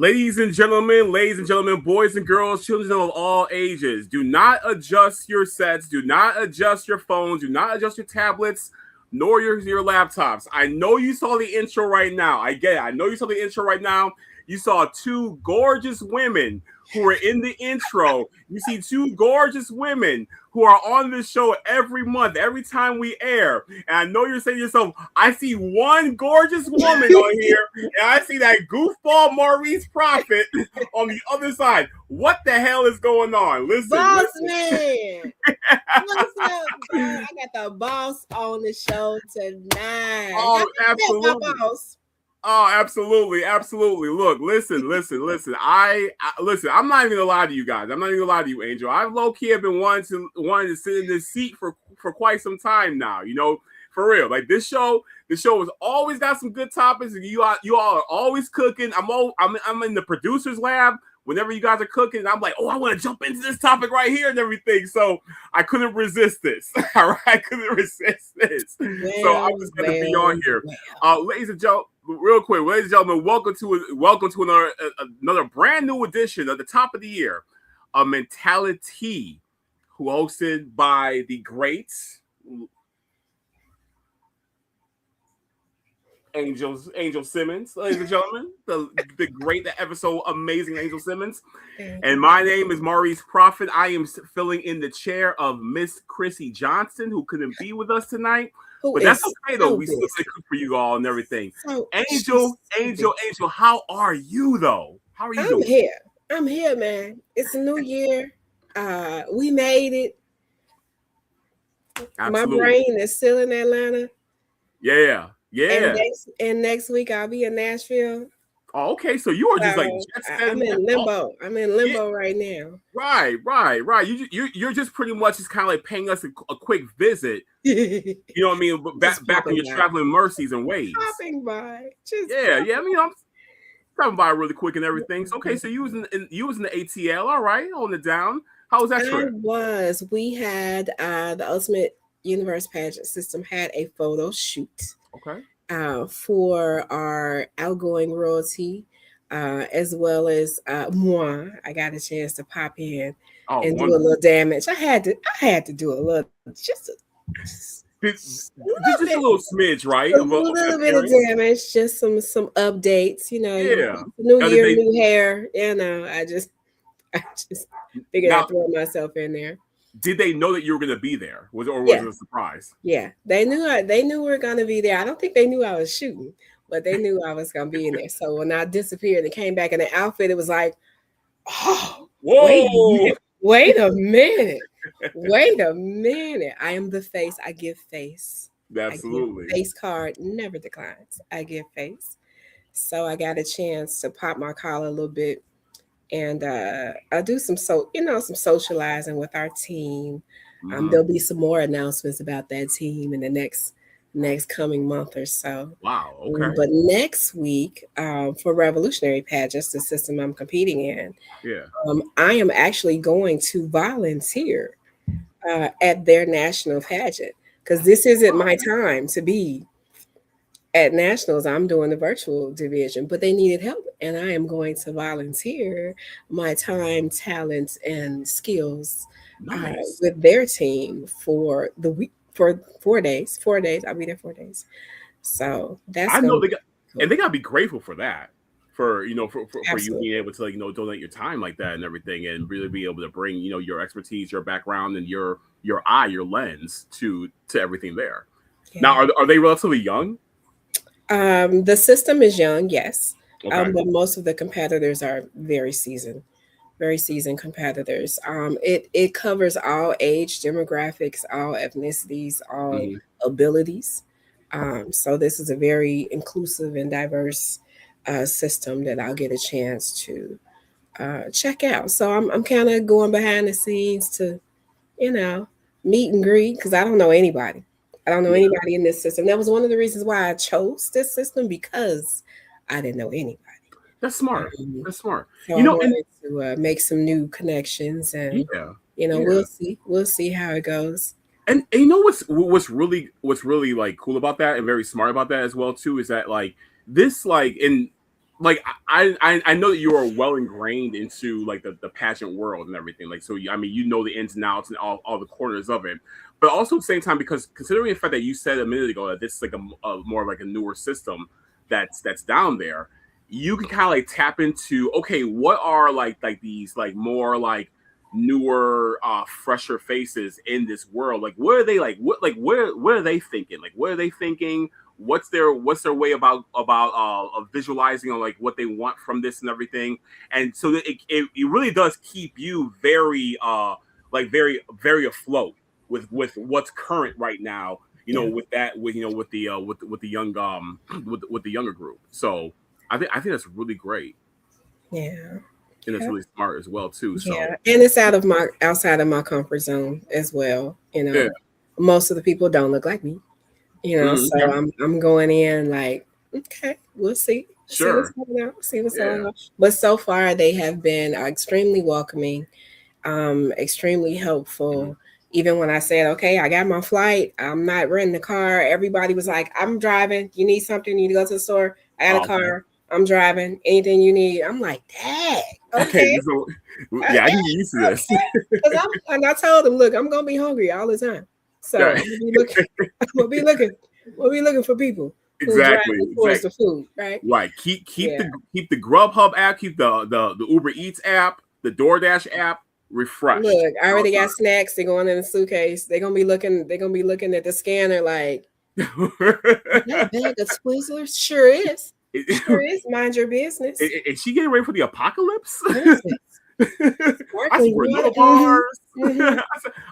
Ladies and gentlemen, boys and girls, children of all ages, do not adjust your sets, do not adjust your phones, do not adjust your tablets, nor your laptops. I know you saw the intro right now. I get it. I know you saw the intro right now. You saw two gorgeous women who are in the intro. You see two gorgeous women who are on this show every month, every time we air. And I know you're saying to yourself, I see one gorgeous woman on here, and I see that goofball Maurice Prophet on the other side. What the hell is going on? Listen. Boss man. What's up, bro? I got the boss on the show tonight. Oh, absolutely. Oh, absolutely. Look, listen. Listen. I'm not even gonna lie to you guys. I'm not even gonna lie to you, Angel. I've low key have been wanting to sit in this seat for quite some time now. You know, for real. Like this show has always got some good topics. You all are always cooking. I'm in the producer's lab whenever you guys are cooking. And I'm like, oh, I want to jump into this topic right here and everything. So I couldn't resist this. All right, I couldn't resist this. So I'm just gonna be on here, ladies and gentlemen. Real quick, ladies and gentlemen, welcome to another brand new edition of the top of the year of Mentali-Tea, who hosted by the great Angel Simmons, ladies and gentlemen, the great, the ever so amazing Angel Simmons, and my name is Maurice Prophet. I am filling in the chair of Miss Chrissy Johnson, who couldn't be with us tonight. But that's okay though. We still cook for you all and everything. Angel, how are you though? How are you doing? I'm here, man. It's a new year. We made it. Absolutely. My brain is still in Atlanta. Yeah. And next week I'll be in Nashville. Oh, okay. So you are just like I'm in limbo. I'm in limbo right now. Right. You're just pretty much just kind of like paying us a quick visit. You know what I mean? Back when you're traveling mercies and ways. Stopping by. I mean, I'm stopping by really quick and everything. So, okay, so you was in the ATL. All right, holding it down. How was that trip? We had the Ultimate Universe Pageant System had a photo shoot. Okay. For our outgoing royalty, as well as moi. I got a chance to pop in and do a little damage. I had to do a little, just a little smidge, right? A little bit of damage, just some updates. You know, new year, new hair. You know, I just figured I'd throw myself in there. Did they know that you were going to be there? Was it a surprise? Yeah, they knew we were going to be there. I don't think they knew I was shooting, but they knew I was going to be in there. So when I disappeared and came back in the outfit, it was like, oh, whoa! Wait a minute. I am the face. I give face. Absolutely. I give face card never declines. I give face. So I got a chance to pop my collar a little bit. And I'll do some socializing with our team. There'll be some more announcements about that team in the next coming month or so. Wow. Okay. But next week, for Revolutionary Pageants, the system I'm competing in, I am actually going to volunteer at their national pageant because this isn't my time to be at nationals. I'm doing the virtual division, but they needed help, and I am going to volunteer my time, talents, and skills with their team for the week, for 4 days. 4 days. I'll be there 4 days. So that's they gotta be grateful for that. For you being able to donate your time like that and everything, and really be able to bring your expertise, your background, and your eye, your lens to everything there. Yeah. Now, are they relatively young? The system is young, yes. Okay. But most of the competitors are very seasoned competitors. It covers all age demographics, all ethnicities, all abilities. So this is a very inclusive and diverse system that I'll get a chance to check out. So I'm kind of going behind the scenes to, meet and greet because I don't know anybody. I don't know anybody in this system. That was one of the reasons why I chose this system, because I didn't know anybody. That's smart. That's smart. So I wanted to make some new connections, and we'll see how it goes. And you know what's really like cool about that and very smart about that as well too is that like this like in like I know that you are well ingrained into like the pageant world and everything. Like, so I mean, you know the ins and outs and all the corners of it. But also at the same time, because considering the fact that you said a minute ago that this is like a more like a newer system that's down there, you can kind of like tap into, okay, what are like these like more like newer fresher faces in this world, like what are they what are they thinking, like what are they thinking, what's their way about visualizing on like what they want from this and everything. And so that it really does keep you very like very afloat with what's current right now, with that, with the young with the younger group. So I think that's really great. Yeah. And it's really smart as well too. So Yeah, and it's outside of my comfort zone as well. yeah. Most of the people don't look like me. So Okay. I'm going in like, okay, we'll see. See what's Sure. going on. See what's Yeah. going on. But so far, they have been extremely welcoming, extremely helpful. Even when I said, okay, I got my flight, I'm not renting a car, everybody was like, I'm driving. You need something? You need to go to the store? I got a Okay. car. I'm driving. Anything you need? I'm like, Dad, Okay. okay. So yeah, I can get used to this. Because I told him, look, I'm gonna be hungry all the time. So Okay. I'm gonna be looking, I'm gonna be looking, we'll be looking for people who drive Exactly. towards the food, right? Right. Keep Yeah. the Grubhub app, keep the Uber Eats app, the DoorDash app refreshed. Look, I already got snacks. They're going in the suitcase. They're gonna be looking at the scanner like, that bag of Twizzlers sure is. Sure is. Mind your business. Is she getting ready for the apocalypse? I see Sparkling granola water. bars.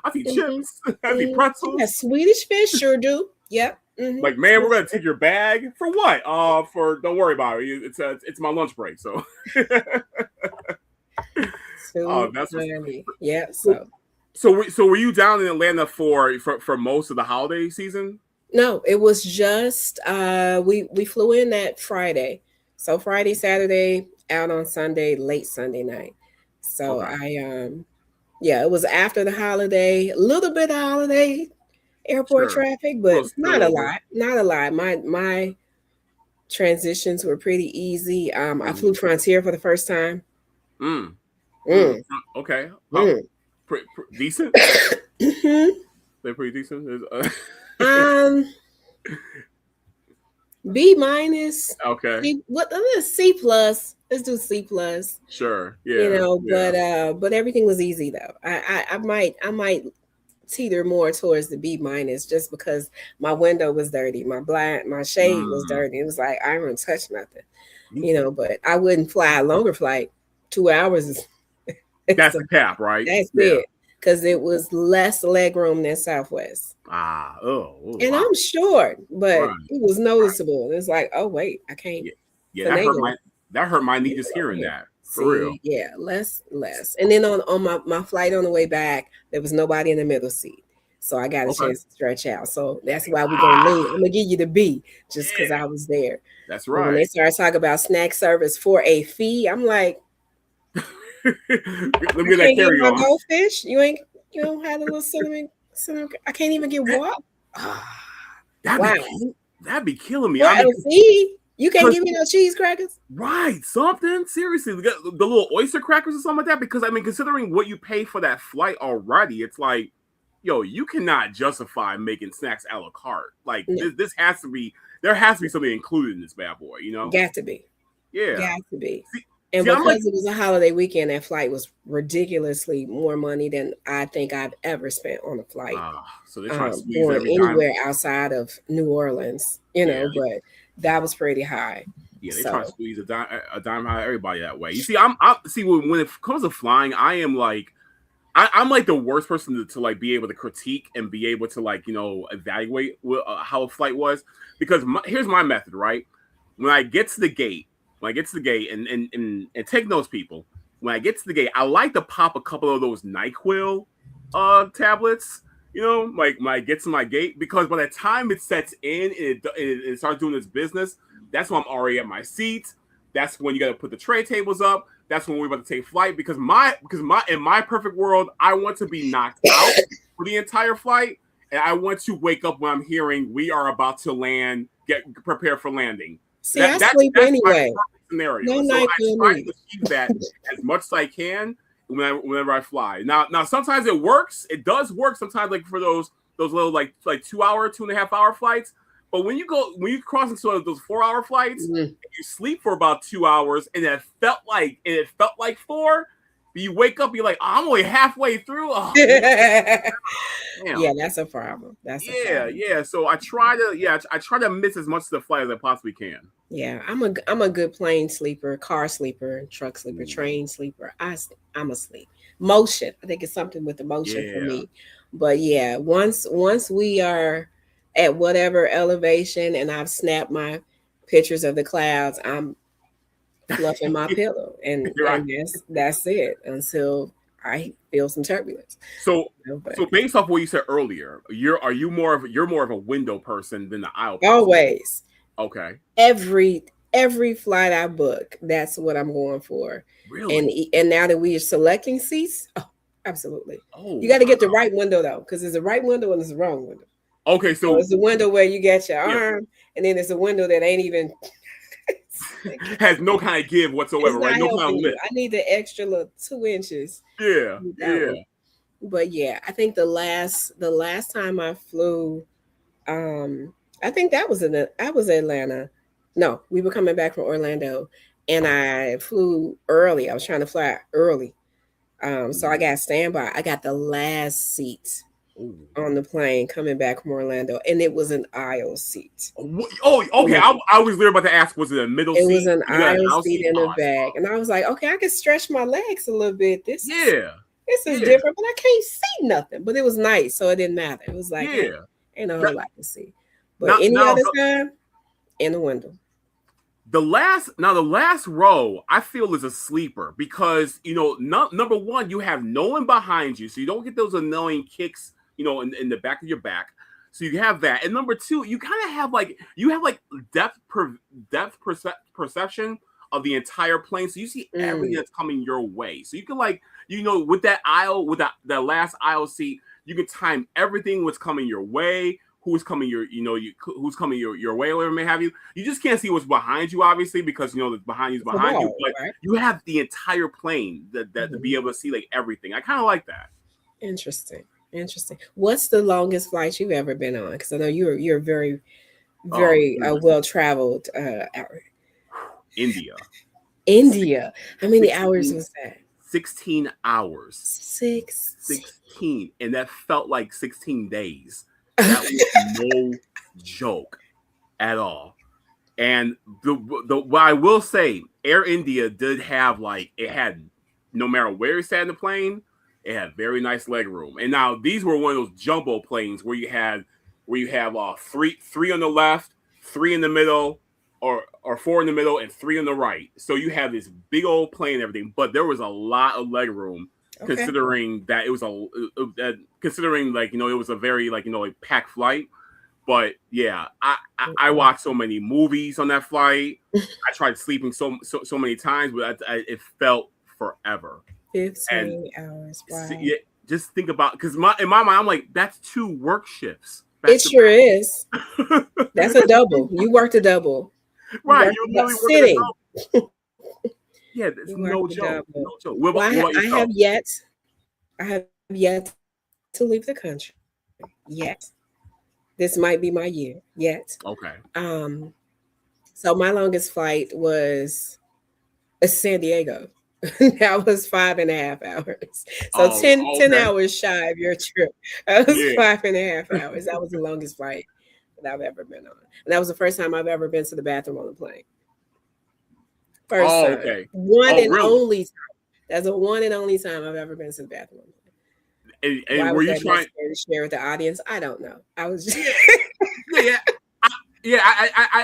I see chips. I see pretzels. Yeah, Swedish fish sure do. Yep. Like, man, we're gonna take your bag for what? For don't worry about it. It's my lunch break. So. That's funny. Yeah. So were you down in Atlanta for most of the holiday season? No, it was just we flew in that Friday. So Friday, Saturday, out on Sunday, late Sunday night. So Okay. yeah, it was after the holiday, a little bit of holiday airport traffic, but not a lot. Not a lot. My transitions were pretty easy. I flew Frontier for the first time. Okay. Decent. They're pretty decent. B minus. Okay. What C plus? Let's do C plus. Sure. Yeah. But everything was easy though. I might teeter more towards the B minus just because my window was dirty, my shade was dirty. It was like I don't touch nothing, but I wouldn't fly a longer flight. 2 hours. That's the cap, right? That's it. Because it was less leg room than Southwest. And wow. I'm short, but it was noticeable. It's like, oh wait, I can't. Yeah, that hurt my knee just hearing that. For real. Yeah, less. And then on my flight on the way back, there was nobody in the middle seat. So I got a chance to stretch out. So that's why we're gonna lean. I'm gonna give you the B just because I was there. That's right. But when they started talking about snack service for a fee, I'm like, let me get that carry on. Goldfish? You don't have a little cinnamon. I can't even get what? That'd be killing me. You can't give me no cheese crackers? Right, something. Seriously, the little oyster crackers or something like that. Because I mean, considering what you pay for that flight already, it's like, yo, you cannot justify making snacks a la carte. Like this has to be. There has to be something included in this bad boy. Got to be. Yeah, got to be. And because it was a holiday weekend, that flight was ridiculously more money than I think I've ever spent on a flight. So they're trying to squeeze anywhere outside of New Orleans, but that was pretty high. Yeah, they're trying to squeeze a dime out of everybody that way. You see, I'm see when it comes to flying, I am like, I'm like the worst person to like be able to critique and be able to like evaluate how a flight was, because here's my method, right? When I get to the gate. And take notes, people. When I get to the gate, I like to pop a couple of those NyQuil tablets, like when I get to my gate, because by the time it sets in and it starts doing its business, that's when I'm already at my seat. That's when you got to put the tray tables up. That's when we're about to take flight, because in my perfect world, I want to be knocked out for the entire flight, and I want to wake up when I'm hearing we are about to land, get prepared for landing. See, I sleep anyway. scenario. No So I NyQuil try to needed. achieve that as much as I can whenever I fly. Now sometimes it works. It does work sometimes, like for those little like 2-hour, 2.5-hour flights. But when you cross into those 4-hour flights, you sleep for about 2 hours, and it felt like 4. But you wake up, you're like, oh, I'm only halfway through. Oh, yeah, that's a problem. That's a problem. Yeah. So I try to miss as much of the flight as I possibly can. Yeah, I'm a good plane sleeper, car sleeper, truck sleeper, train sleeper. I'm asleep. Motion. I think it's something with the motion for me. But yeah, once we are at whatever elevation and I've snapped my pictures of the clouds, I'm fluffing my pillow, and that's it until I feel some turbulence. So based off what you said earlier, you're more of a window person than the aisle person. Always. Okay. Every flight I book, that's what I'm going for. Really? And now that we are selecting seats, absolutely. Oh, you got to get the right window though, because there's a right window and there's a wrong window. Okay, so it's a window where you get your arm, and then there's a window that ain't even has no kind of give whatsoever, right? No kind of lift. I need the extra little 2 inches. Yeah. But yeah, I think the last time I flew, I think I was Atlanta. No, we were coming back from Orlando, and I flew early. I was trying to fly early, so I got standby. I got the last seat on the plane coming back from Orlando, and it was an aisle seat. Oh, okay. I was literally about to ask, was it a middle seat? It was an aisle seat in the back, and I was like, okay, I can stretch my legs a little bit. This is different, but I can't see nothing. But it was nice, so it didn't matter. It was like, ain't a whole lot to see. But any other time, in the window. The last row, I feel, is a sleeper because number one, you have no one behind you, so you don't get those annoying kicks, in the back of your back. So you have that, and number two, you kind of have depth perception of the entire plane, so you see everything that's coming your way. So you can with that aisle, with that last aisle seat, you can time everything what's coming your way. Who's coming who's coming your way, or whatever may have you. You just can't see what's behind you, obviously, because behind you is behind you. But you have the entire plane that to be able to see everything. I kind of like that. Interesting. What's the longest flight you've ever been on? Because I know you're very, very well traveled. India. How many hours was that? 16 hours. 16, and that felt like 16 days. That was no joke at all. And what I will say, Air India did have it had, no matter where you sat in the plane, it had very nice leg room. And now these were one of those jumbo planes where you have three on the left, 3 in the middle, or 4 in the middle, and 3 on the right. So you have this big old plane and everything, but there was a lot of leg room. Okay. Considering that it was it was a very packed flight, but yeah, I watched so many movies on that flight. I tried sleeping so many times, but it felt forever. 15 hours. Wow. Yeah, just think about, because in my mind I'm like, that's 2 work shifts. It sure is. That's a double. You worked a double. Right, you really sitting. A double. Yeah, it's no joke. No joke. Well, I have yet to leave the country. Yet. This might be my year. Yet. Okay. So my longest flight was San Diego. That was 5.5 hours. So 10 hours shy of your trip. That was 5.5 hours. That was the longest flight that I've ever been on. And that was the first time I've ever been to the bathroom on a plane. First time. Okay. Only time. That's a one and only time I've ever been to the bathroom. And were you trying to share with the audience? I don't know. I was just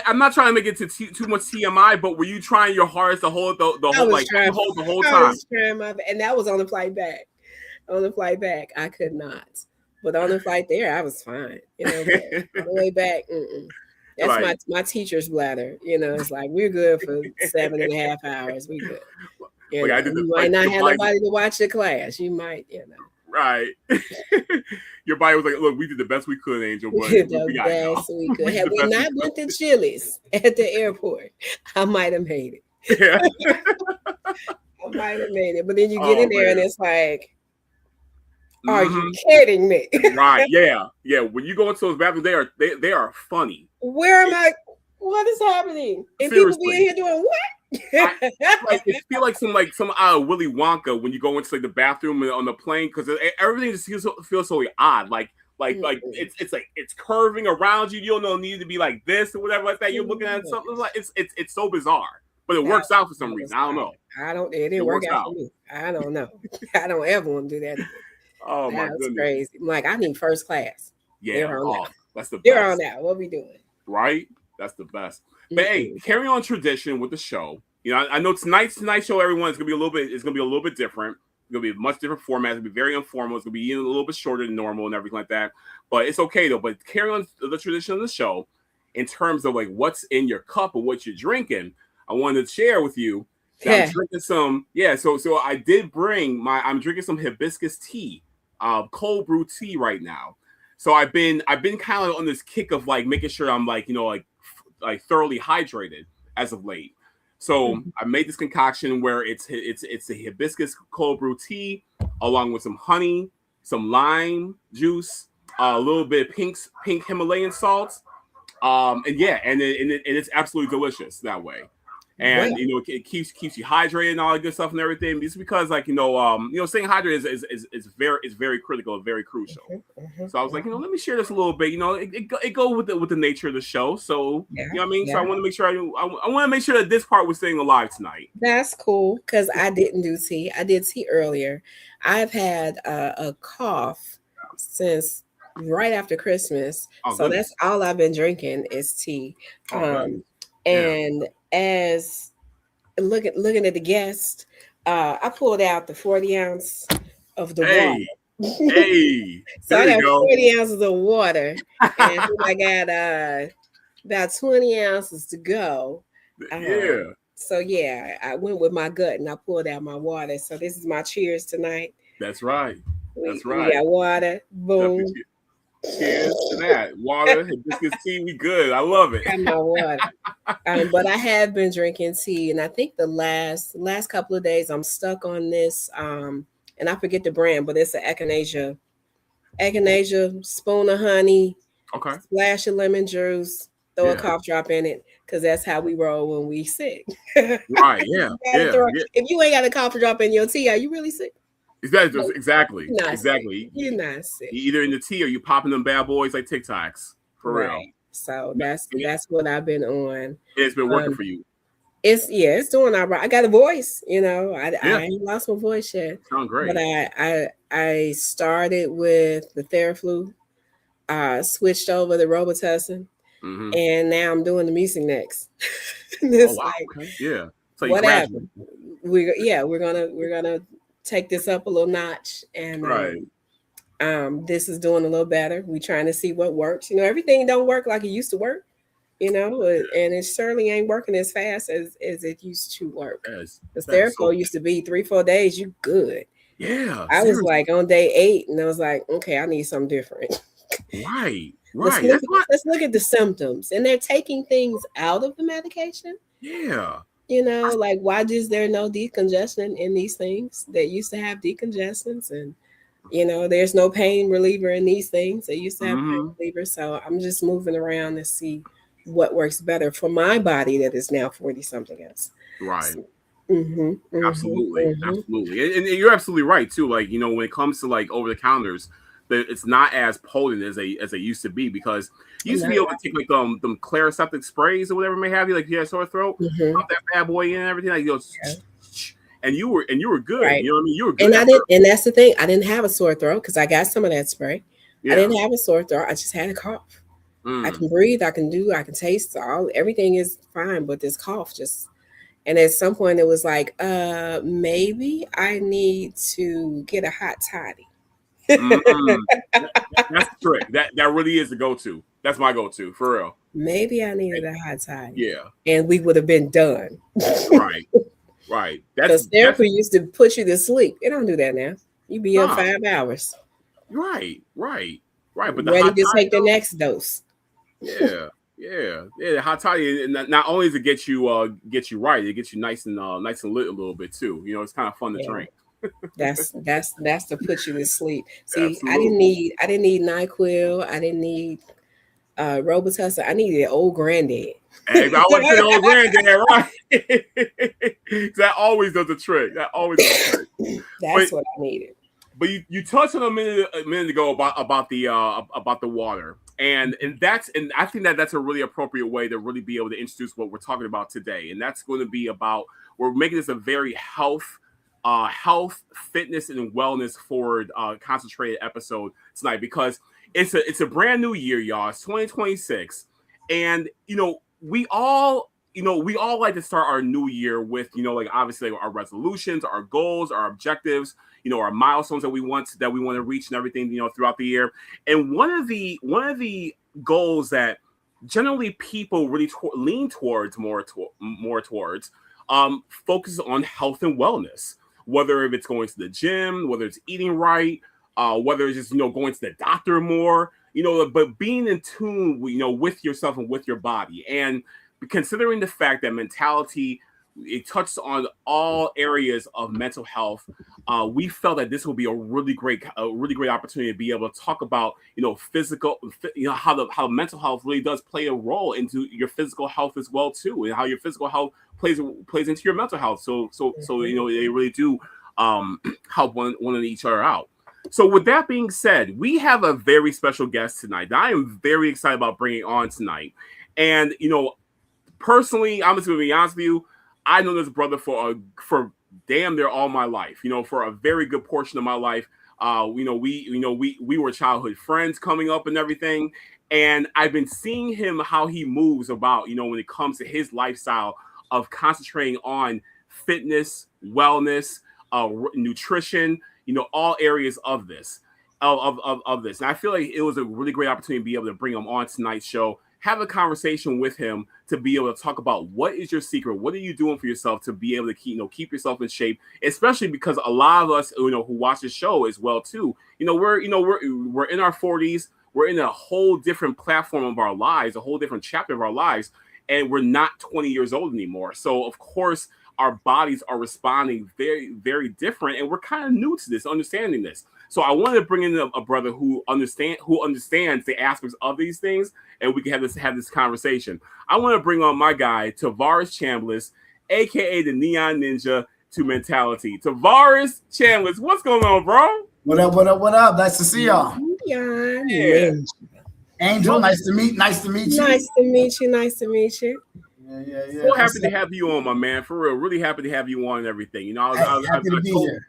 I'm not trying to make it to too much TMI, but were you trying your hardest to hold the whole time? I was trying my best, and that was on the flight back. On the flight back, I could not. But on the flight there, I was fine. On the way back, that's my teacher's bladder. It's like, we're good for 7.5 hours. We good. You might not have nobody to watch the class. You might, Right. Your body was like, look, we did the best we could, Angel. But we did the best we could. Had we not went to Chili's at the airport, I might have made it. Yeah. I might have made it, but then you get in there and it's like, are you Mhm. kidding me? Right. Yeah. Yeah. When you go into those bathrooms, they are funny. Where am I? What is happening? And people be in Seriously. here doing what? It feel like some Willy Wonka when you go into like the bathroom on the plane because everything just feels so odd. Like it's curving around you. You don't know need to be like this or whatever like that. You're looking at something like it's so bizarre, but it works out for some reason. I don't know. It didn't work out for me. I don't know. I don't ever want to do that again. Oh my That's goodness. crazy. I'm like, I need first class. Yeah. That's the best. They're on that. What we doing? Right? That's the best. But hey, carry on tradition with the show. You know, I know tonight's show, everyone, is gonna be a little bit different. It's gonna be a much different format. It's gonna be very informal. It's gonna be a little bit shorter than normal and everything like that. But it's okay though. But carry on the tradition of the show in terms of like what's in your cup or what you're drinking. I wanted to share with you that I'm drinking some. Yeah, so I did bring I'm drinking some hibiscus tea, cold brew tea right now. So I've been kind of on this kick of like making sure I'm like, you know, like thoroughly hydrated as of late. So I made this concoction where it's a hibiscus cold brew tea along with some honey, some lime juice, a little bit of pink Himalayan salt, and it's absolutely delicious that way. And you know it keeps you hydrated and all that good stuff and everything. It's because like you know staying hydrated is very critical and very crucial. So I was like, you know, let me share this a little bit. You know, it go with the nature of the show. So you know what I mean. So I want to make sure I want to make sure that this part was staying alive tonight. That's cool because I didn't do tea. I did tea earlier. I've had a cough since right after Christmas, so that's all I've been drinking is tea. And as looking at the guest, I pulled out the 40 ounce of the water. Hey, so I got 40 ounces of water, and I got about 20 ounces to go. So yeah, I went with my gut and I pulled out my water. So this is my cheers tonight. That's right. We got water. Boom. Cheers to that. Water, hibiscus tea, we good. I love it. Got my water. But I have been drinking tea, and I think the last couple of days I'm stuck on this. And I forget the brand, but it's an echinacea spoon of honey, splash of lemon juice, throw a cough drop in it, because that's how we roll when we sick. Right? Yeah. If you ain't got a cough drop in your tea, are you really sick? Exactly. You're not sick. You're either in the tea or you popping them bad boys like Tic Tacs. For real. So that's what I've been on. It's been working for you. It's doing all right. I got a voice, you know. I ain't lost my voice yet. Sound great. But I started with the Theraflu, switched over to Robitussin, and now I'm doing the Mucinex. So whatever. We're gonna take this up a little notch, and this is doing a little better. We're trying to see what works. You know, everything don't work like it used to work, you know, and it certainly ain't working as fast as it used to work. The Theraflu used to be 3-4 days, you good. Yeah. I was like on day 8 and I was like, okay, I need something different. Right. Let's look at the symptoms, and they're taking things out of the medication. Yeah. You know, like why is there no decongestant in these things that used to have decongestants? And you know, there's no pain reliever in these things. They used to have pain reliever. So I'm just moving around to see what works better for my body that is now 40 something else. Right. So, absolutely. And you're absolutely right too. Like, you know, when it comes to like over the counters, it's not as potent as they used to be, because you used to be able to take like them Clariseptic sprays or whatever may have you, like you had sore throat, pop that bad boy in and everything, like and you were good. Right. You know what I mean? You were good. And that's the thing. I didn't have a sore throat because I got some of that spray. I didn't have a sore throat. I just had a cough. I can breathe. I can taste. Everything is fine, but this cough just. And at some point, it was like, maybe I need to get a hot toddy. That's the trick. That really is the go-to. That's my go-to for real. Maybe I needed a hot toddy. Yeah, and we would have been done. Right. Because therapy used to put you to sleep. It don't do that now. You be up 5 hours. Right. But ready to take the next dose. Yeah. Yeah. Hot toddy, and not only does it get you right, it gets you nice and lit a little bit too. You know, it's kind of fun to drink. That's to put you to sleep. See, Absolutely. I didn't need NyQuil. I didn't need Robitussin. I needed old granddad. Hey, I want to say old granddad, right? That always does the trick. That always does the trick. That's what I needed. But you touched on a minute ago about the water, and I think that's a really appropriate way to really be able to introduce what we're talking about today, and that's going to be about, we're making this a very health, fitness, and wellness forward concentrated episode tonight, because it's a brand new year, y'all. It's 2026, and we all like to start our new year with like obviously our resolutions, our goals, our objectives, our milestones that we want to reach and everything throughout the year. And one of the goals that generally people really lean towards more towards focuses on health and wellness, whether if it's going to the gym, whether it's eating right, whether it's just going to the doctor more, but being in tune with yourself and with your body. And considering the fact that Mentali-Tea, it touched on all areas of mental health, we felt that this would be a really great opportunity to be able to talk about physical, how mental health really does play a role into your physical health as well too, and how your physical health plays into your mental health. So they really do help one each other out. So with that being said, we have a very special guest tonight that I am very excited about bringing on tonight. And personally, I'm just going to be honest with you, I know this brother for damn near all my life. For a very good portion of my life. We were childhood friends coming up and everything, and I've been seeing him how he moves about. When it comes to his lifestyle of concentrating on fitness, wellness, nutrition. All areas of this, of this. And I feel like it was a really great opportunity to be able to bring him on tonight's show, have a conversation with him to be able to talk about what is your secret, what are you doing for yourself to be able to keep yourself in shape, especially because a lot of us who watch the show as well too. We're in our 40s, we're in a whole different platform of our lives, a whole different chapter of our lives, and we're not 20 years old anymore. So of course our bodies are responding very, very different, and we're kind of new to this, understanding this. So I wanted to bring in a brother who understands the aspects of these things, and we can have this conversation. I want to bring on my guy, Tavares Chambliss, aka the Neon Ninja, to Mentali-Tea. Tavares Chambliss, what's going on, bro? What up? What up? What up? Nice to see y'all. Yeah. Angel, nice to meet you. Nice to meet you. Nice to meet you. Yeah. So happy to have you on, my man. For real, really happy to have you on and everything. I was happy to be here.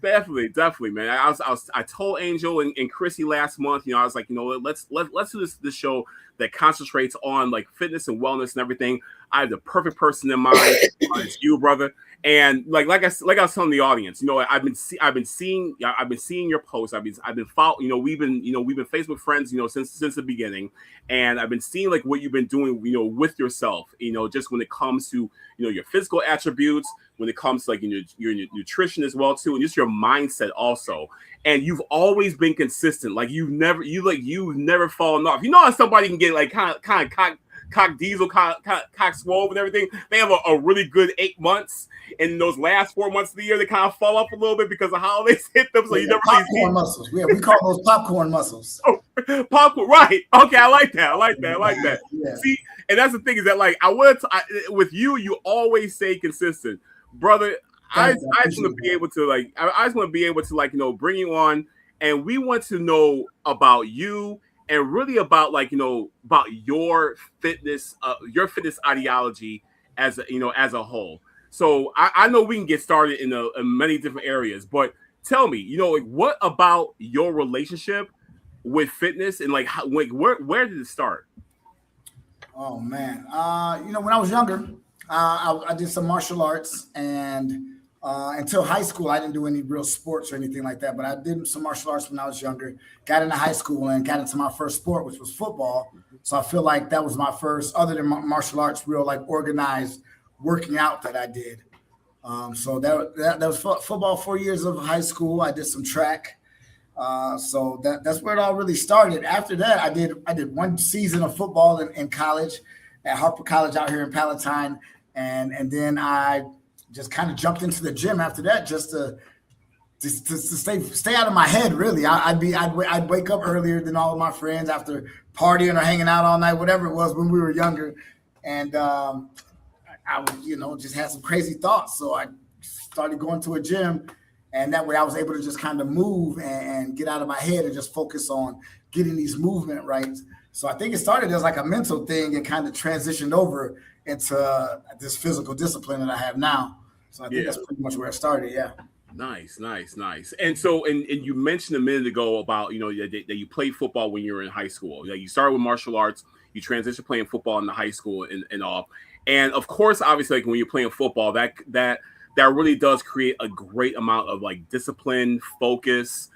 Definitely, man. I told Angel and Chrissy last month. I was like, let's do this show that concentrates on like fitness and wellness and everything. I have the perfect person in mind. It's you, brother. And like I was telling the audience, I've been seeing your posts. I've been following. We've been Facebook friends, since the beginning, and I've been seeing like what you've been doing, with yourself. Just when it comes to your physical attributes, when it comes to like your nutrition as well too, and just your mindset also. And you've always been consistent. Like you've never fallen off. How somebody can get like kind of cock diesel, cock swole and everything. They have a really good 8 months, and in those last 4 months of the year, they kind of fall off a little bit because the holidays hit them. So you never popcorn muscles. Yeah, we call those popcorn muscles. Oh, popcorn, right? Okay, I like that. Yeah. See, and that's the thing is that like with you, you always stay consistent, brother. I just want to be able to bring you on, and we want to know about you. And really about about your fitness ideology as a whole. So I know we can get started in many different areas, but tell me, what about your relationship with fitness and where did it start? Oh man, when I was younger, I did some martial arts, and until high school, I didn't do any real sports or anything like that, but I did some martial arts when I was younger, got into high school and got into my first sport, which was football. So I feel like that was my first, other than martial arts, real like organized working out that I did. So that was football, 4 years of high school. I did some track. So that's where it all really started. After that, I did one season of football in college at Harper College out here in Palatine, and then I just kind of jumped into the gym after that just to stay out of my head. Really, I'd wake up earlier than all of my friends after partying or hanging out all night, whatever it was when we were younger, and I would just had some crazy thoughts. So I started going to a gym. And that way I was able to just kind of move and get out of my head and just focus on getting these movement right. So I think it started as like a mental thing and kind of transitioned over into this physical discipline that I have now. So I think that's pretty much where it started. Yeah. Nice. And so, and you mentioned a minute ago about, that you played football when you were in high school. You started with martial arts, you transitioned playing football in the high school and all. And of course, obviously, like when you're playing football, that really does create a great amount of like discipline, focus,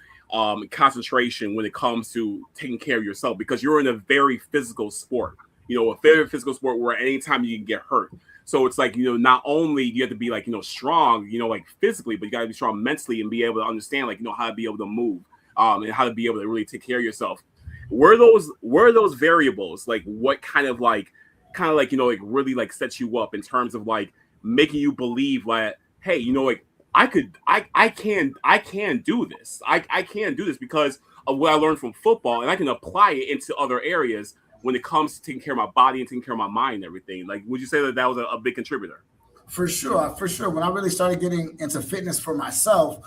concentration when it comes to taking care of yourself, because you're in a very physical sport, a very physical sport where anytime you can get hurt. So it's like, not only do you have to be like, strong, like physically, but you got to be strong mentally and be able to understand, like, how to be able to move and how to be able to really take care of yourself. Were those variables, like what kind of like really like sets you up in terms of like making you believe that, hey, like I can do this. I can do this because of what I learned from football, and I can apply it into other areas when it comes to taking care of my body and taking care of my mind and everything. Like, would you say that was a big contributor? For sure. When I really started getting into fitness for myself,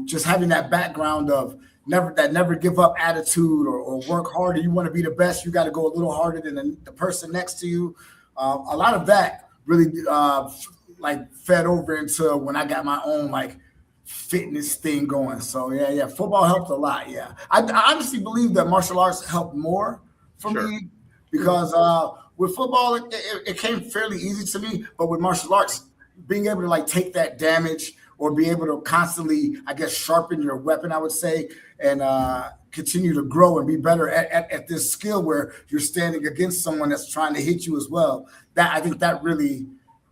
just having that background of never give up attitude or work harder. You want to be the best, you got to go a little harder than the person next to you. A lot of that really fed over into when I got my own like fitness thing going. So yeah, football helped a lot. Yeah, I honestly believe that martial arts helped more for me because with football it came fairly easy to me, but with martial arts, being able to like take that damage or be able to constantly, I guess, sharpen your weapon, I would say, and continue to grow and be better at this skill where you're standing against someone that's trying to hit you as well. That I think that really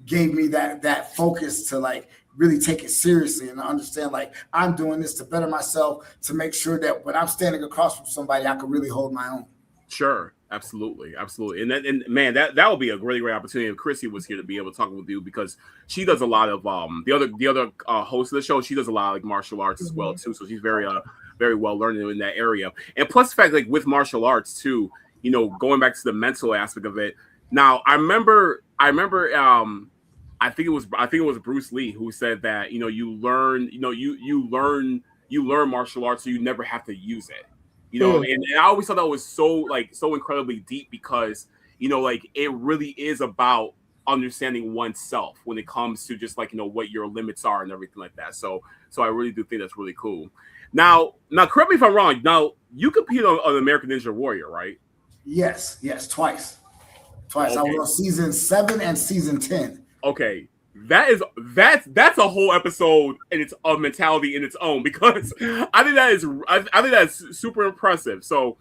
gave me that focus to like really take it seriously and understand like I'm doing this to better myself, to make sure that when I'm standing across from somebody, I can really hold my own. Sure. Absolutely. And man, that would be a really great opportunity if Chrissy was here to be able to talk with you, because she does a lot of the other host of the show. She does a lot of like martial arts as well too. So she's very well learned in that area. And plus the fact like with martial arts too, going back to the mental aspect of it. Now I remember I think it was Bruce Lee who said that, you learn martial arts so you never have to use it. And I always thought that was so incredibly deep because, like it really is about understanding oneself when it comes to just like, what your limits are and everything like that. So I really do think that's really cool. Now, correct me if I'm wrong. Now, you compete on American Ninja Warrior, right? Yes, twice. Okay. I was on season 7 and season 10. Okay. That's a whole episode of mentality in its own, because I think that's super impressive. So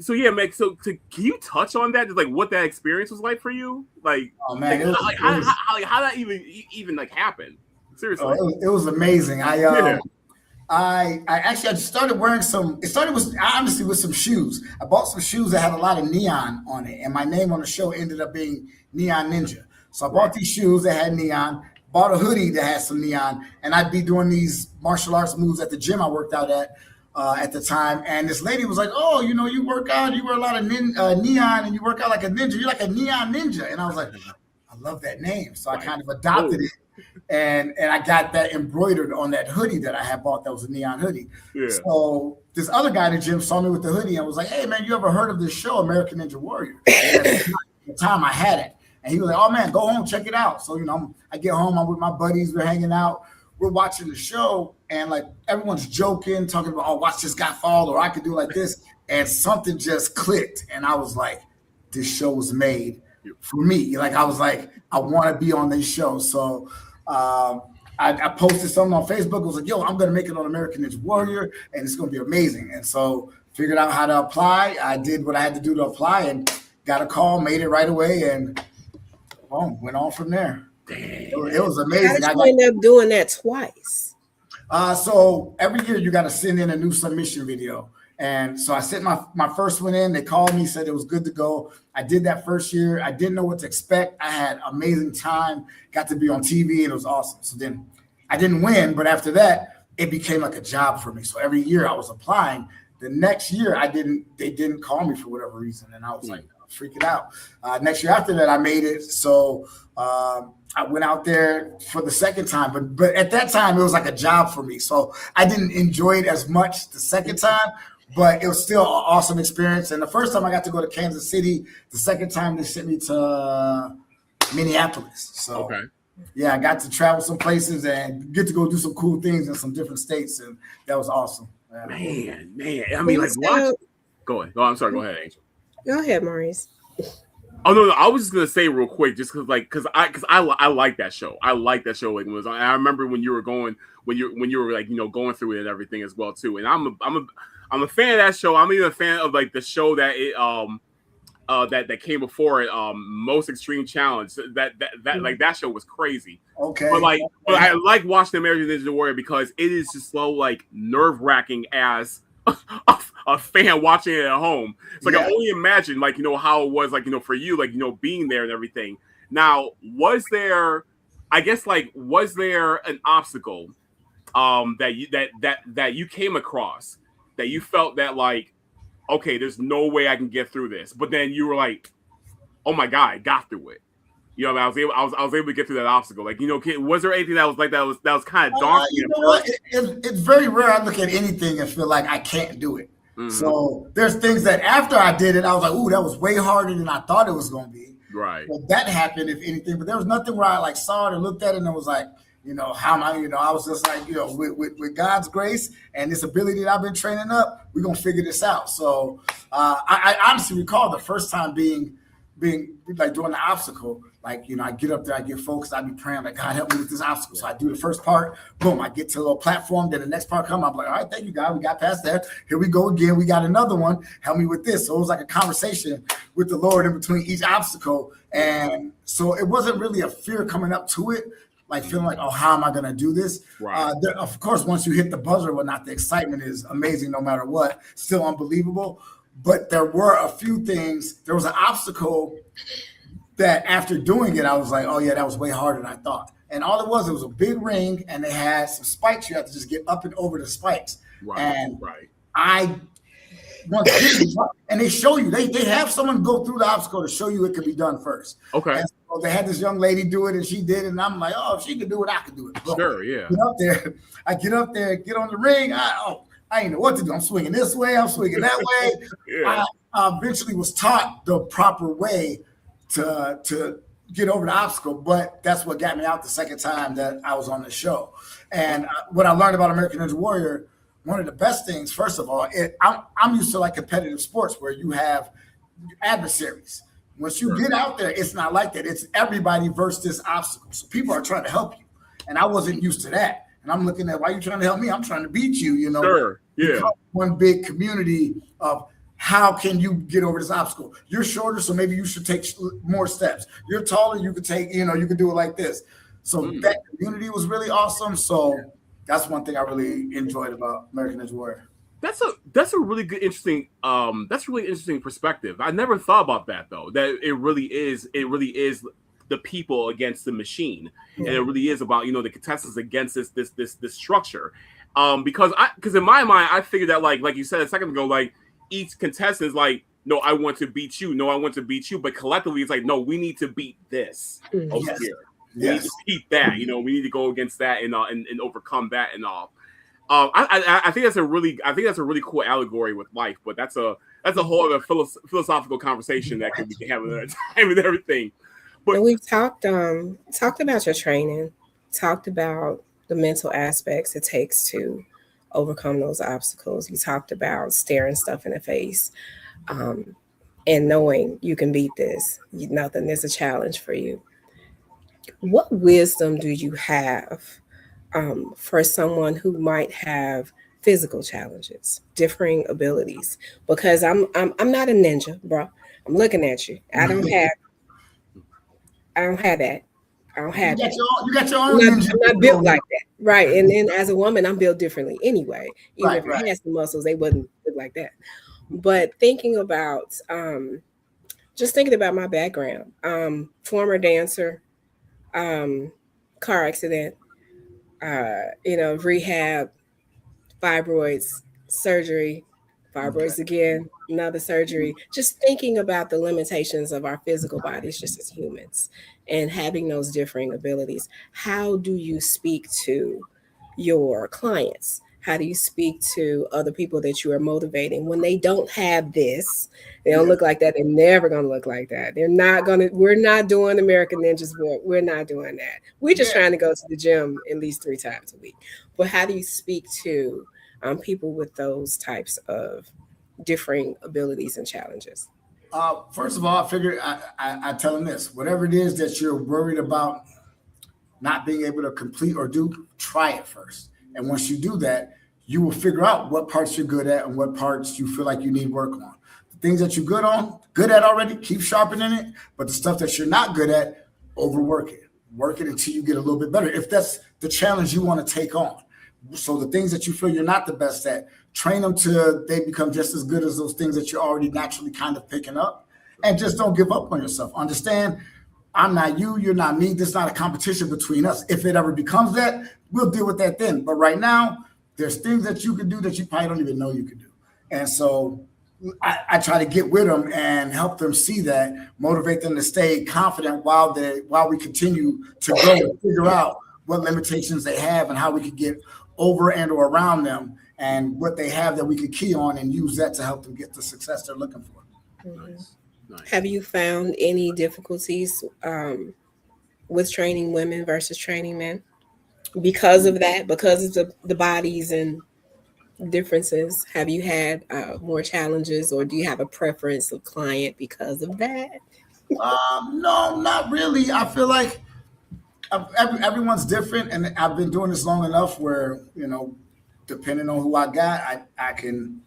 yeah, Meg. So can you touch on that? Just like what that experience was like for you? Like, oh man, how that even like happened? Seriously, it was amazing. I actually started wearing some. It started with honestly with some shoes. I bought some shoes that had a lot of neon on it, and my name on the show ended up being Neon Ninja. So I bought these shoes that had neon, bought a hoodie that had some neon, and I'd be doing these martial arts moves at the gym I worked out at the time. And this lady was like, "Oh, you work out, you wear a lot of neon, and you work out like a ninja. You're like a neon ninja." And I was like, I love that name. So I kind of adopted it. And I got that embroidered on that hoodie that I had bought that was a neon hoodie. Yeah. So this other guy in the gym saw me with the hoodie and was like, "Hey, man, you ever heard of this show, American Ninja Warrior?" And at the time I had it. And he was like, "Oh, man, go home, check it out." So, I get home, I'm with my buddies, we're hanging out, we're watching the show, and like everyone's joking, talking about, "Oh, watch this guy fall," or "I could do like this." And something just clicked. And I was like, this show was made for me. Like, I was like, I want to be on this show. So I posted something on Facebook. I was like, "Yo, I'm going to make it on American Ninja Warrior, and it's going to be amazing." And so figured out how to apply. I did what I had to do to apply and got a call, made it right away, and went on from there. It was amazing. How did you end up doing that twice? So every year you got to send in a new submission video. And so I sent my first one in. They called me, said it was good to go. I did that first year. I didn't know what to expect. I had amazing time, got to be on TV, and it was awesome. So then I didn't win, but after that, it became like a job for me. So every year I was applying. The next year they didn't call me for whatever reason. And I was like freaking out. Next year after that, I made it. So I went out there for the second time, but at that time it was like a job for me. So I didn't enjoy it as much the second time, but it was still an awesome experience. And the first time I got to go to Kansas City, the second time they sent me to Minneapolis. So yeah, I got to travel some places and get to go do some cool things in some different states, and that was awesome. Yeah. Man. I mean, like, watch. Go ahead. No, I'm sorry. Go ahead, Angel. Go ahead, Maurice. Oh no, I was just gonna say real quick, just because I like that show. I like that show. Like, when it was on. I remember when you were going like, you know, going through it and everything as well too. And I'm a fan of that show. I'm even a fan of like the show that it that came before it, Most Extreme Challenge. That like that show was crazy. Okay. But I like watching American Ninja Warrior because it is just so like nerve-wracking as a fan watching it at home. It's like I only imagine, like, you know, how it was, like, you know, for you, like, you know, being there and everything. Now, was there an obstacle that you came across that you felt that, like, okay, there's no way I can get through this, but then you were like, oh my God, I got through it. You know, I was able to get through that obstacle. Like, you know, was there anything that was like that was kind of daunting? You know what? It's very rare I look at anything and feel like I can't do it. Mm-hmm. So there's things that after I did it, I was like, ooh, that was way harder than I thought it was going to be. Right. Well, that happened, if anything. But there was nothing where I like saw it and looked at it and I was like, you know, how am I? You know, I was just like, you know, with God's grace and this ability that I've been training up, we're gonna figure this out. So I honestly recall the first time being like doing the obstacle. Like, you know, I get up there, I get focused, I be praying like, God, help me with this obstacle. So I do the first part, boom, I get to a little platform. Then the next part comes, I'm like, all right, thank you, God, we got past that. Here we go again. We got another one. Help me with this. So it was like a conversation with the Lord in between each obstacle. And so it wasn't really a fear coming up to it, like feeling like, oh, how am I going to do this? Right. Of course, once you hit the buzzer or whatnot, the excitement is amazing no matter what, still unbelievable. But there were a few things. There was an obstacle that after doing it, I was like, oh, yeah, that was way harder than I thought. And all it was a big ring, and they had some spikes. You have to just get up and over the spikes. Right. And I once did it, and they show you. They have someone go through the obstacle to show you it can be done first. Okay. And so they had this young lady do it, and she did it. And I'm like, oh, if she can do it, I can do it. Boom. Sure, yeah. I get up there, get on the ring. I ain't know what to do. I'm swinging this way. I'm swinging that way. Yeah. I eventually was taught the proper way to get over the obstacle, but that's what got me out the second time that I was on the show. And what I learned about American Ninja Warrior, one of the best things, first of all, I'm used to like competitive sports where you have adversaries. Once you get out there, it's not like that. It's everybody versus this obstacle. So people are trying to help you. And I wasn't used to that. And I'm looking at, why are you trying to help me? I'm trying to beat you, you know. Sure. Yeah. One big community of how can you get over this obstacle? You're shorter, so maybe you should take more steps. You're taller, you could take, you know, you could do it like this. So that community was really awesome. So that's one thing I really enjoyed about American Ninja Warrior. That's a really good, interesting, that's really interesting perspective. I never thought about that though. That it really is the people against the machine, and it really is about, you know, the contestants against this structure. Because in my mind, I figured that like you said a second ago, like each contestant is like, no, I want to beat you. No, I want to beat you. But collectively, it's like, no, we need to beat this over here. We need to beat that. You know, we need to go against that and overcome that and all. I think that's a really cool allegory with life. But that's a whole other philosophical conversation that we can have another time and everything. But and we've talked about your training, talked about the mental aspects it takes to overcome those obstacles. You talked about staring stuff in the face, and knowing you can beat this. Nothing is a challenge for you. What wisdom do you have for someone who might have physical challenges, differing abilities? Because I'm not a ninja, bro. I'm looking at you. I don't have that. I don't have that. You got your own I'm engine. not built like that. Right. And then as a woman, I'm built differently anyway. Even if I had some muscles, they wouldn't look like that. But thinking about just thinking about my background, former dancer, car accident, rehab, fibroids, surgery, fibroids again, another surgery. Just thinking about the limitations of our physical bodies just as humans and having those differing abilities. How do you speak to your clients? How do you speak to other people that you are motivating when they don't have this? They don't look like that. They're never going to look like that. We're not doing American Ninja Sport. We're not doing that. We're just trying to go to the gym at least 3 times a week. But how do you speak to people with those types of differing abilities and challenges? First of all, I figure I tell them this: whatever it is that you're worried about not being able to complete or do, try it first. And once you do that, you will figure out what parts you're good at and what parts you feel like you need work on. The things that you're good at already, keep sharpening it. But the stuff that you're not good at, overwork it. Work it until you get a little bit better, if that's the challenge you want to take on. So the things that you feel you're not the best at, train them till they become just as good as those things that you're already naturally kind of picking up. And just don't give up on yourself. Understand, I'm not you, you're not me. This is not a competition between us. If it ever becomes that, we'll deal with that then. But right now, there's things that you can do that you probably don't even know you can do. And so I try to get with them and help them see that, motivate them to stay confident while we continue to grow and figure out what limitations they have and how we can get over and or around them, and what they have that we could key on and use that to help them get the success they're looking for. Nice. Have you found any difficulties with training women versus training men because of that, because of the bodies and differences? Have you had more challenges, or do you have a preference of client because of that? No, not really. I feel like everyone's different, and I've been doing this long enough where, depending on who I got, I can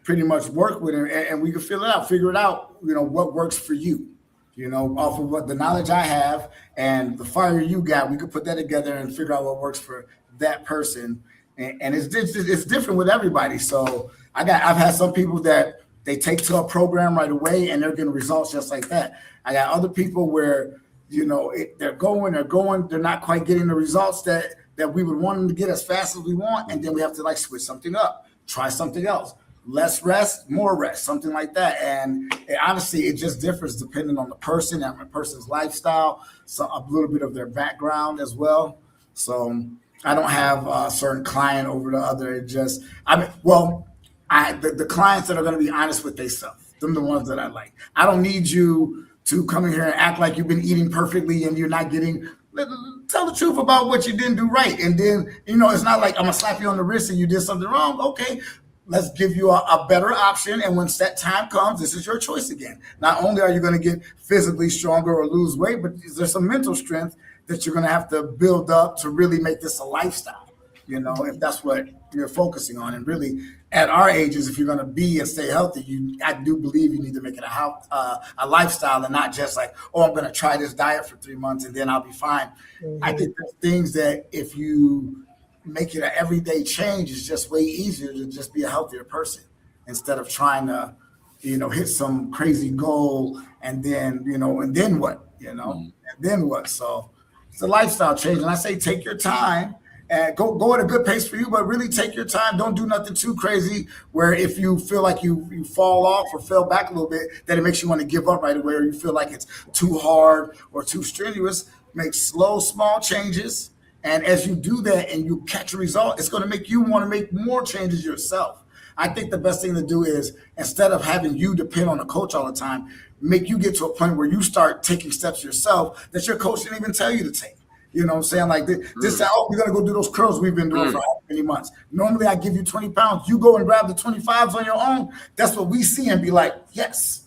pretty much work with it, and we can figure it out, what works for you, off of what the knowledge I have and the fire you got, we could put that together and figure out what works for that person. And it's different with everybody. So I've had some people that they take to a program right away and they're getting results just like that. I got other people where, they're going, they're not quite getting the results that we would want them to get as fast as we want. And then we have to switch something up, try something else. Less rest, more rest, something like that. And honestly, it just differs depending on the person and the person's lifestyle, a little bit of their background as well. So I don't have a certain client over the other. The clients that are going to be honest with themselves, them the ones that I like. I don't need you to come in here and act like you've been eating perfectly and you're not getting. Tell the truth about what you didn't do right. And then, it's not like I'm going to slap you on the wrist and you did something wrong. Okay. Let's give you a better option. And once that time comes, this is your choice again. Not only are you going to get physically stronger or lose weight, but there's some mental strength that you're going to have to build up to really make this a lifestyle, if that's what you're focusing on. And really, at our ages, if you're going to be and stay healthy, I do believe you need to make it a lifestyle and not just like, I'm going to try this diet for 3 months and then I'll be fine. Mm-hmm. I think there's things that if you make it an everyday change, is just way easier to just be a healthier person instead of trying to, hit some crazy goal and then, and then what, and then what? So it's a lifestyle change. And I say, take your time and go at a good pace for you, but really take your time. Don't do nothing too crazy where if you feel like you fall off or fell back a little bit, then it makes you want to give up right away, or you feel like it's too hard or too strenuous. Make slow, small changes. And as you do that and you catch a result, it's going to make you want to make more changes yourself. I think the best thing to do is, instead of having you depend on a coach all the time, make you get to a point where you start taking steps yourself that your coach didn't even tell you to take. You know what I'm saying? Like this, you're going to go do those curls we've been doing for how many months. Normally I give you 20 pounds. You go and grab the 25s on your own. That's what we see and be like, yes.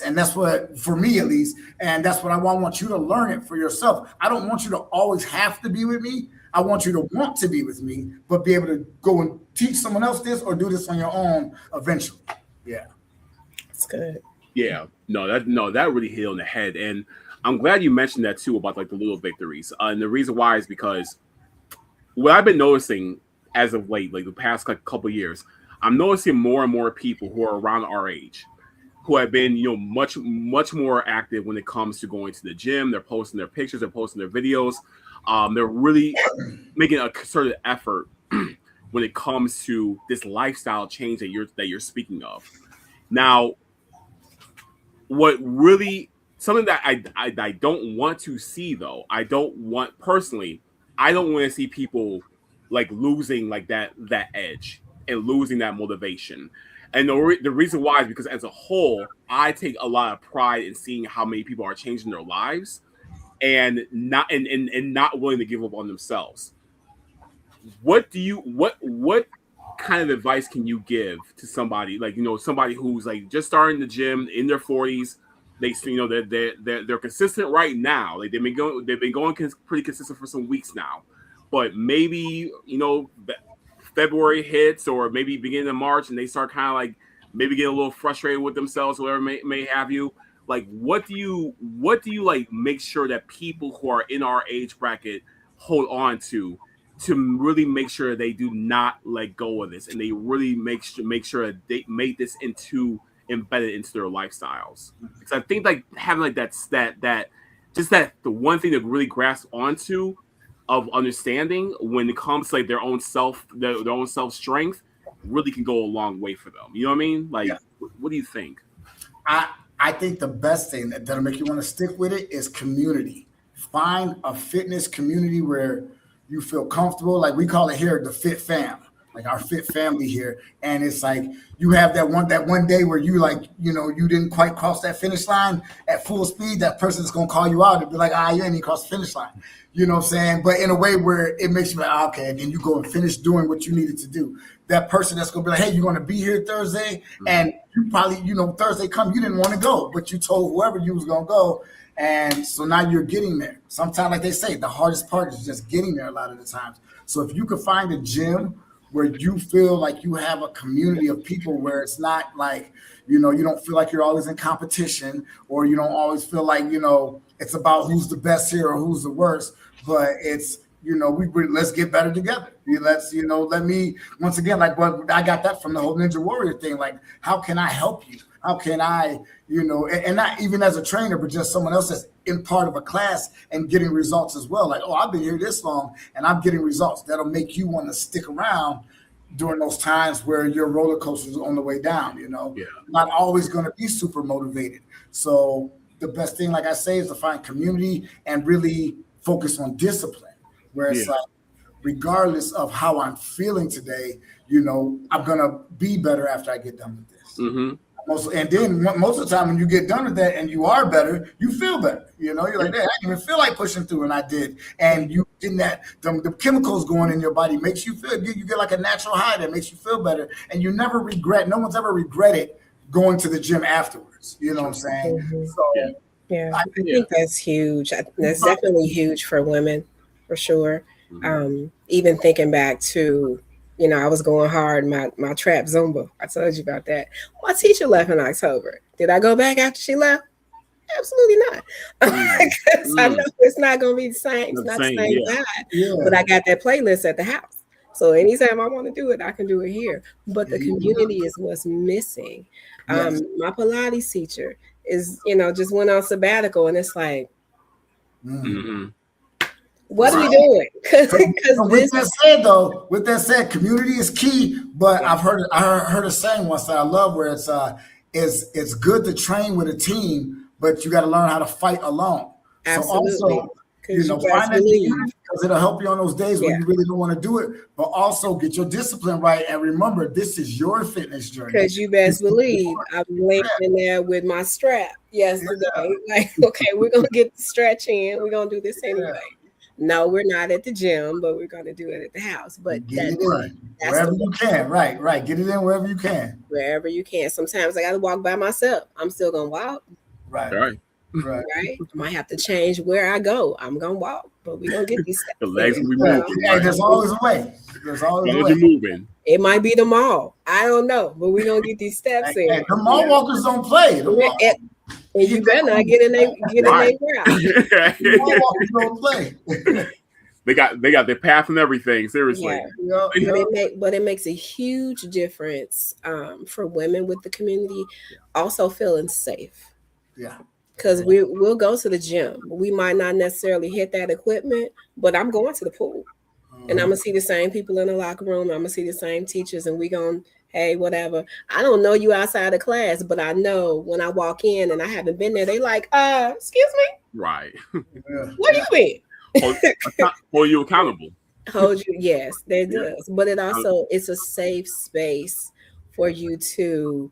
And that's what, for me at least, and that's what I want you to learn it for yourself. I don't want you to always have to be with me. I want you to want to be with me, but be able to go and teach someone else this or do this on your own eventually. Yeah. That's good. Yeah. No, that really hit on the head. And I'm glad you mentioned that too about like the little victories. And the reason why is because what I've been noticing as of late, like the past like couple of years, I'm noticing more and more people who are around our age who have been, much more active when it comes to going to the gym. They're posting their pictures, they're posting their videos. They're really making a concerted effort when it comes to this lifestyle change that you're speaking of. Now, what really something that I don't want to see though, I don't want to see people like losing like that edge and losing that motivation. And the reason why is because as a whole, I take a lot of pride in seeing how many people are changing their lives and not willing to give up on themselves. What kind of advice can you give to somebody like somebody who's like just starting the gym in their 40s? They're consistent right now. Like they've been going pretty consistent for some weeks now, but maybe February hits or maybe beginning of March and they start kind of like maybe getting a little frustrated with themselves, whatever may have you. Like what do you like make sure that people who are in our age bracket hold on to really make sure they do not let go of this and they really make sure that they make this embedded into their lifestyles? Because I think like having like that the one thing to really grasp onto of understanding when it comes to like their own self strength really can go a long way for them. You know what I mean? Like, what do you think? I think the best thing that'll make you want to stick with it is community. Find a fitness community where you feel comfortable. Like we call it here the Fit Fam, like our Fit family here. And it's like you have that one day where you like, you didn't quite cross that finish line at full speed. That person's gonna call you out and be like, you ain't even crossed the finish line. You know what I'm saying? But in a way where it makes you like, okay, and then you go and finish doing what you needed to do. That person that's gonna be like, hey, you're gonna be here Thursday, and you probably, Thursday come, you didn't want to go, but you told whoever you was gonna go. And so now you're getting there. Sometimes, like they say, the hardest part is just getting there a lot of the times. So if you could find a gym where you feel like you have a community of people where it's not like, you don't feel like you're always in competition, or you don't always feel like, it's about who's the best here or who's the worst, but it's, let's get better together. Let me, once again, like what I got that from the whole Ninja Warrior thing. Like, how can I help you? How can I, and not even as a trainer, but just someone else that's in part of a class and getting results as well. Like, I've been here this long and I'm getting results. That'll make you want to stick around during those times where your roller coaster is on the way down, Not always going to be super motivated. So the best thing, like I say, is to find community and really focus on discipline, where it's like, regardless of how I'm feeling today, I'm going to be better after I get done with this. Mm-hmm. And then most of the time when you get done with that and you are better, you feel better. You're like, hey, I didn't even feel like pushing through, and I did. And you in that the chemicals going in your body makes you feel good. You get like a natural high that makes you feel better, and you never regret. No one's ever regretted going to the gym afterwards. You know what I'm saying? Mm-hmm. So I think that's huge. That's definitely huge for women, for sure. Mm-hmm. Even thinking back to, I was going hard my trap Zumba. I told you about that. My teacher left in October. Did I go back after she left? Absolutely not. Because I know it's not going to be the same. It's not the same vibe. But I got that playlist at the house. So anytime I want to do it, I can do it here. But the community is what's missing. My Pilates teacher is, just went on sabbatical, and it's like, what are we doing? With that said, community is key. But I heard a saying once that I love, where it's good to train with a team, but you got to learn how to fight alone. Absolutely. So also, find that community, because it'll help you on those days when you really don't want to do it. But also get your discipline right, and remember, this is your fitness journey. Because you best believe I'm laying in there with my strap yesterday. Like, okay, we're gonna get the stretch in. We're gonna do this anyway. No, we're not at the gym, but we're going to do it at the house. But that's wherever you can. Right. Get it in wherever you can. Wherever you can. Sometimes I got to walk by myself. I'm still going to walk. Right. I might have to change where I go. I'm going to walk, but we're going to get these steps. The legs will be moving. There's always a way. Moving. It might be the mall. I don't know, but we're going to get these steps in. The mall walkers don't play. And you better not get in their route. Play. They got their path and everything. Seriously. Yeah. But it makes a huge difference for women with the community. Also feeling safe. Yeah. Because we'll go to the gym. We might not necessarily hit that equipment, but I'm going to the pool. And I'm going to see the same people in the locker room. I'm going to see the same teachers, and we going, hey, whatever. I don't know you outside of class, but I know when I walk in and I haven't been there, they like, excuse me? Right. What do you mean? Hold you accountable. Yes, they does. But it's a safe space for you to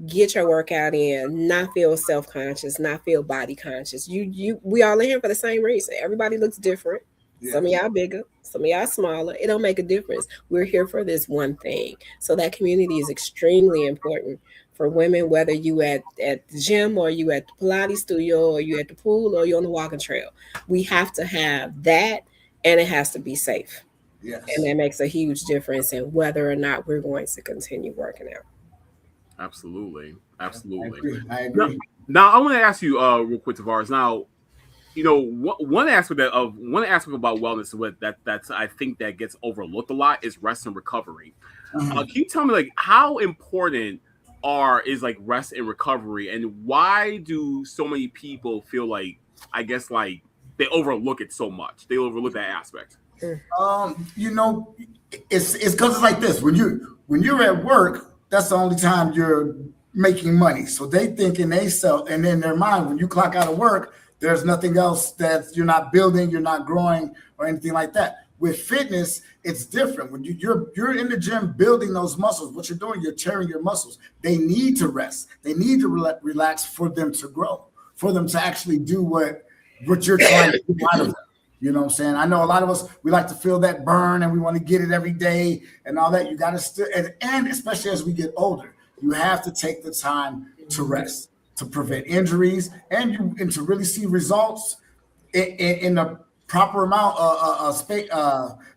get your workout in, not feel self-conscious, not feel body conscious. We all in here for the same reason. Everybody looks different. Yeah. Some of y'all bigger, some of y'all smaller. It don't make a difference. We're here for this one thing. So that community is extremely important for women, whether you at the gym or you at the Pilates studio or you at the pool or you on the walking trail. We have to have that, and it has to be safe. Yes. And that makes a huge difference in whether or not we're going to continue working out. Absolutely. I agree. Now I want to ask you real quick, Tavares. Now, one aspect about wellness that's I think that gets overlooked a lot is rest and recovery. Can you tell me how important is rest and recovery, and why do so many people feel they overlook it so much? They overlook that aspect. It's because it's like this. When you're at work, that's the only time you're making money. So they think in themselves and in their mind, when you clock out of work, there's nothing else that you're not building, you're not growing or anything like that. With fitness, it's different. When you're in the gym building those muscles, what you're doing, you're tearing your muscles. They need to rest. They need to relax for them to grow, for them to actually do what you're trying to do out of them. You know what I'm saying? I know a lot of us, we like to feel that burn and we want to get it every day and all that. You got to still, and especially as we get older, you have to take the time to rest, to prevent injuries, and to really see results in the proper amount of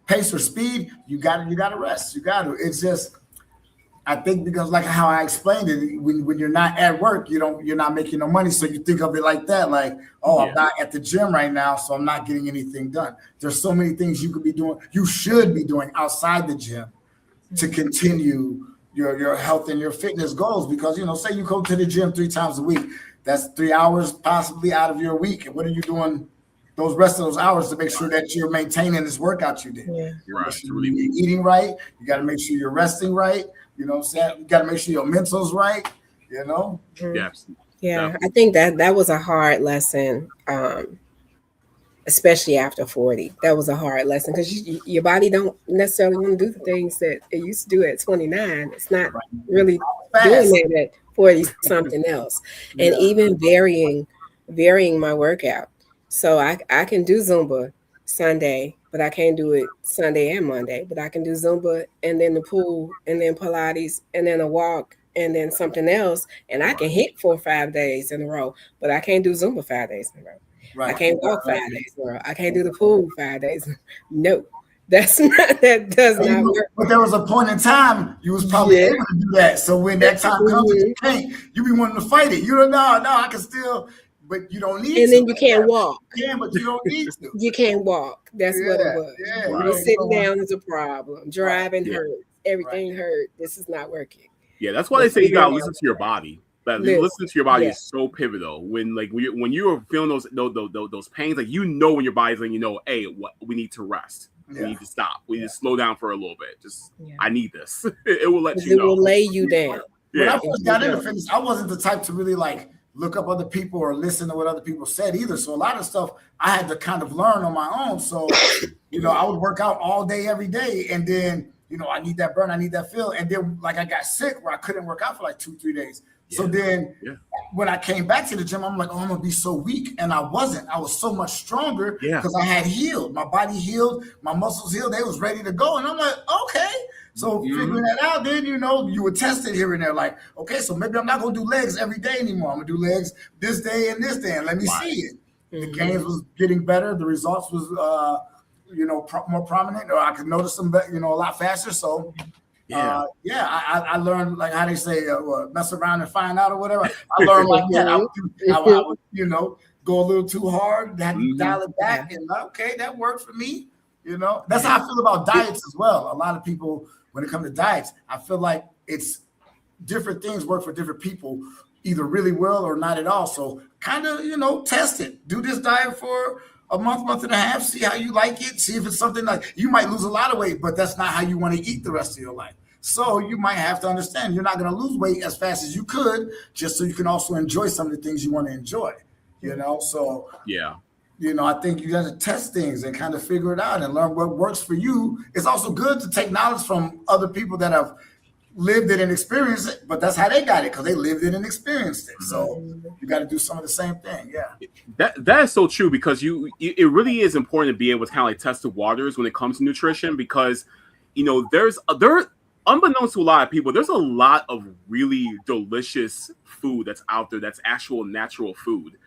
pace or speed. You got to rest. You got to. It's just, I think because like how I explained it, when you're not at work, you're not making no money. So you think of it like that, I'm not at the gym right now, so I'm not getting anything done. There's so many things you could be doing, you should be doing outside the gym to continue your health and your fitness goals. Because, say you go to the gym 3 times a week, that's 3 hours possibly out of your week. And what are you doing those rest of those hours to make sure that you're maintaining this workout you did? Yeah. Right. You're eating right. You got to make sure you're resting right. You know what I'm saying? You got to make sure your mental's right, Yes. Yeah, I think that was a hard lesson, especially after 40. That was a hard lesson because your body don't necessarily want to do the things that it used to do at 29. It's not really doing it at 40 something else. And even varying my workout. So I can do Zumba Sunday, but I can't do it Sunday and Monday. But I can do Zumba and then the pool and then Pilates and then a walk and then something else. And I can hit 4 or 5 days in a row, but I can't do Zumba 5 days in a row. Right. I can't walk 5 days in a row. I can't do the pool 5 days. No, that does not work. But there was a point in time you was probably able to do that. So when that time comes, you be wanting to fight it. No, I can still. But you don't need to. And then you can't walk. Yeah, but you don't need to. You can't walk. That's what it was. Yeah, right. Sitting down is a problem. Driving hurts. Everything hurts. This is not working. Yeah, that's why they say you gotta listen to your body. Listen to your body is so pivotal. When you are feeling those pains, when your body's hey, we need to rest. We need to stop. We need to slow down for a little bit. I need this. It will let you know. It will lay you down. When I first got into fitness, I wasn't the type to really look up other people or listen to what other people said either. So a lot of stuff I had to kind of learn on my own. So, I would work out all day, every day. And then, I need that burn, I need that feel. And then I got sick where I couldn't work out for 2-3 days. Yeah. So then when I came back to the gym, I'm I'm going to be so weak. And I wasn't. I was so much stronger because I had healed. My body healed. My muscles healed. They was ready to go. And I'm like, okay. So figuring that out, then, you would test it here and there. Okay, so maybe I'm not going to do legs every day anymore. I'm going to do legs this day and this day. And let me see it. The gains was getting better. The results was, more prominent. Or I could notice them, a lot faster. So I learned like how they say, mess around and find out or whatever. I learned like that. I would, go a little too hard, had to dial it back, and okay, that worked for me. That's how I feel about diets as well. A lot of people, when it comes to diets, I feel like it's different things work for different people, either really well or not at all. So kind of, test it. Do this diet for a month and a half, see how you like it, see if it's something like you might lose a lot of weight, but that's not how you want to eat the rest of your life. So you might have to understand you're not going to lose weight as fast as you could, just so you can also enjoy some of the things you want to enjoy, So I think you got to test things and kind of figure it out and learn what works for you. It's also good to take knowledge from other people that have lived it and experienced it, but that's how they got it, because they lived it and experienced it. So you got to do some of the same thing. That is so true, because it really is important to be able to kind of like test the waters when it comes to nutrition, because there unbeknownst to a lot of people, there's a lot of really delicious food that's out there that's actual natural food,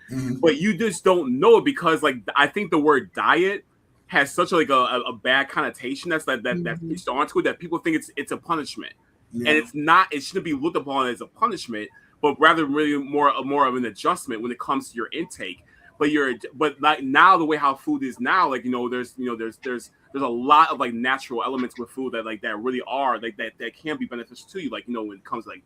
but you just don't know it, because like I think the word diet has such a bad connotation that's pitched onto it, that people think it's a punishment. And it's not. It shouldn't be looked upon as a punishment, but rather really more of an adjustment when it comes to your intake. But like now, the way how food is now, like there's a lot of like natural elements with food that really are like that can be beneficial to you. Like when it comes to like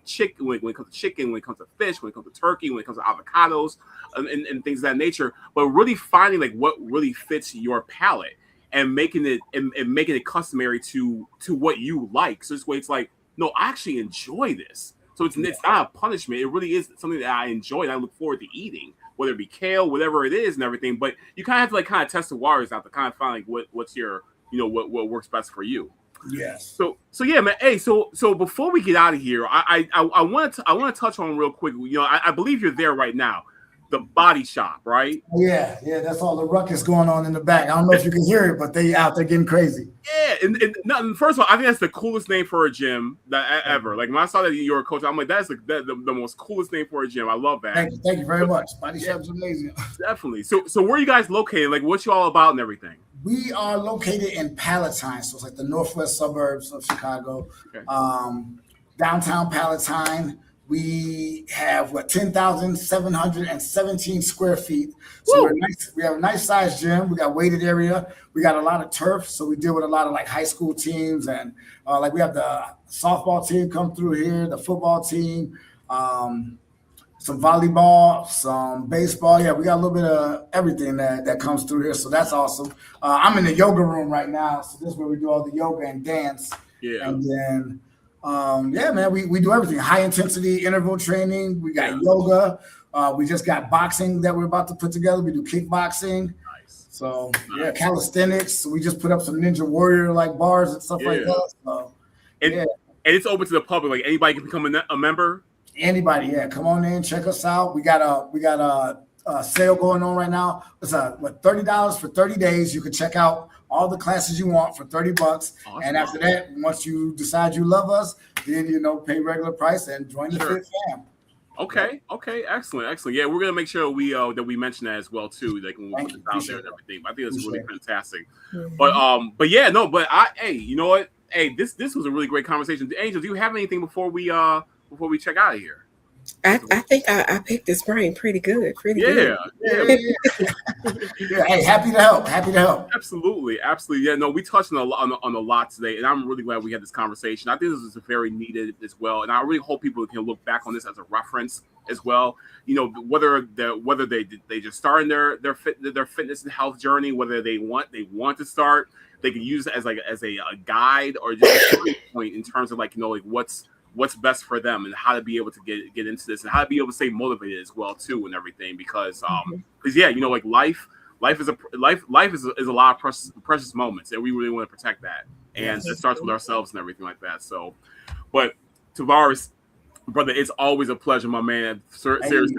chicken, when it comes to chicken, when it comes to fish, when it comes to turkey, when it comes to avocados, and things of that nature. But really finding like what really fits your palate, and making it customary to what you like. So this way, it's like, no, I actually enjoy this. So it's not a punishment. It really is something that I enjoy and I look forward to eating, whether it be kale, whatever it is, and everything. But you kind of have to test the waters out to kind of find like what's your what works best for you. Yes. So yeah, man. Hey, so before we get out of here, I want to touch on real quick. I believe you're there right now. The body shop, right? Yeah, that's all the ruckus going on in the back. I don't know if you can hear it, but they out there getting crazy. Yeah, and first of all, I think that's the coolest name for a gym that ever. Like when I saw that you were a coach, I'm like, that's the most coolest name for a gym. I love that. Thank you very much. Body shop's amazing. Definitely. So where are you guys located? Like, what's you all about and everything? We are located in Palatine, so it's like the northwest suburbs of Chicago. Okay. Downtown Palatine. We have 10,717 square feet. So we have a nice sized gym. We got weighted area. We got a lot of turf. So we deal with a lot of like high school teams, and like we have the softball team come through here, the football team, some volleyball, some baseball. Yeah, we got a little bit of everything that comes through here. So that's awesome. I'm in the yoga room right now. So this is where we do all the yoga and dance. Yeah. And then man, we do everything. High intensity interval training. We got yoga. We just got boxing that we're about to put together. We do kickboxing. Nice. So calisthenics. We just put up some Ninja Warrior like bars and stuff like that. So, and it's open to the public. Like anybody can become a member. Anybody, come on in, check us out. We got a sale going on right now. It's $30 for 30 days. You can check out all the classes you want for $30. Awesome. And after that, once you decide you love us, then pay regular price and join the Fit Fam. Okay, excellent. Yeah, we're gonna make sure that we mention that as well too, like when we put this out there and everything. I think that's really fantastic. Mm-hmm. But you know what? Hey, this was a really great conversation. Angel, do you have anything before we check out of here? I think I picked this brain pretty good. Yeah. Hey, happy to help. Absolutely. Yeah, no, we touched on a lot today, and I'm really glad we had this conversation. I think this is very needed as well, and I really hope people can look back on this as a reference as well. Whether they just start in their fitness and health journey, whether they want to start, they can use it as a guide or just a point in terms of what's best for them and how to be able to get into this and how to be able to stay motivated as well too and everything, because life is a lot of precious moments, and we really want to protect that, and it starts with ourselves and everything like that. So, but Tavares, brother, it's always a pleasure, my man. Seriously,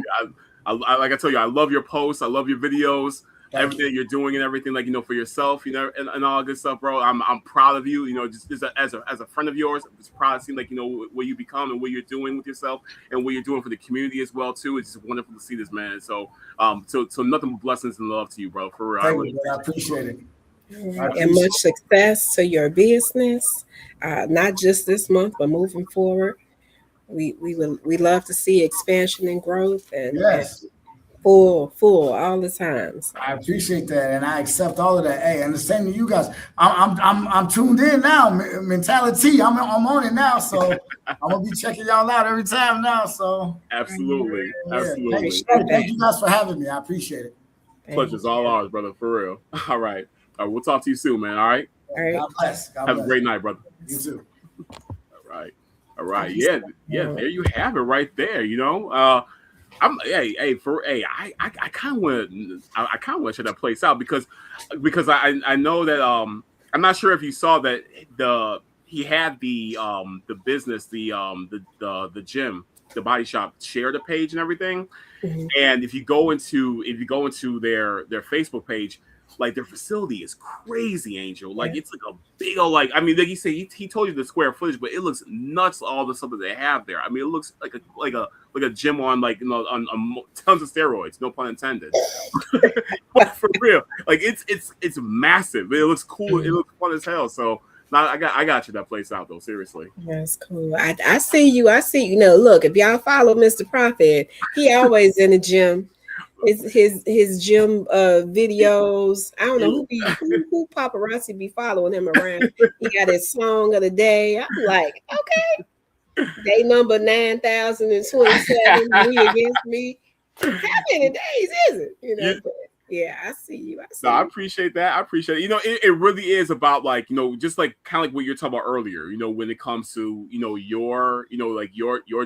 I like I tell you, I love your posts, I love your videos. Everything that you're doing and everything, for yourself, and all good stuff, bro. I'm proud of you, just as a friend of yours. I'm just proud to see what you become and what you're doing with yourself and what you're doing for the community as well too. It's just wonderful to see this, man. So nothing but blessings and love to you, bro. For real. Thank you, I appreciate it. And much success to your business, not just this month, but moving forward. We love to see expansion and growth, and full all the time. So. I appreciate that, and I accept all of that. Hey, and the same to you guys. I'm tuned in now. Mentali-Tea. I'm on it now, so I'm gonna be checking y'all out every time now. So absolutely. Thank you guys for having me. I appreciate it. Pleasure's all ours, brother. For real. All right. We'll talk to you soon, man. All right. God bless. Have a great night, brother. You too. All right. Yeah. There you have it, right there. You know. I kind of want to check that place out because I know that I'm not sure if you saw that he had the business, the gym, the body shop share the page and everything. Mm-hmm. And if you go into their Facebook page, like their facility is crazy, Angel. Like it's like a big old, like, I mean, like you say, he told you the square footage, but it looks nuts. All the stuff that they have there. I mean, it looks like a gym on, like, you know, on tons of steroids. No pun intended. For real, like it's massive. It looks cool. It looks fun as hell. So. I got you that place out though. Seriously, that's cool. I see you. You know, look, if y'all follow Mr. Prophet, he always in the gym. His gym videos. I don't know who paparazzi be following him around. He got his song of the day. I'm like, okay, day number 9,027. Me against me. How many days is it? You know. Yeah, I see you. I appreciate that. You know, it really is about, like, you know, just like kind of like what you're talking about earlier, you know, when it comes to, you know, your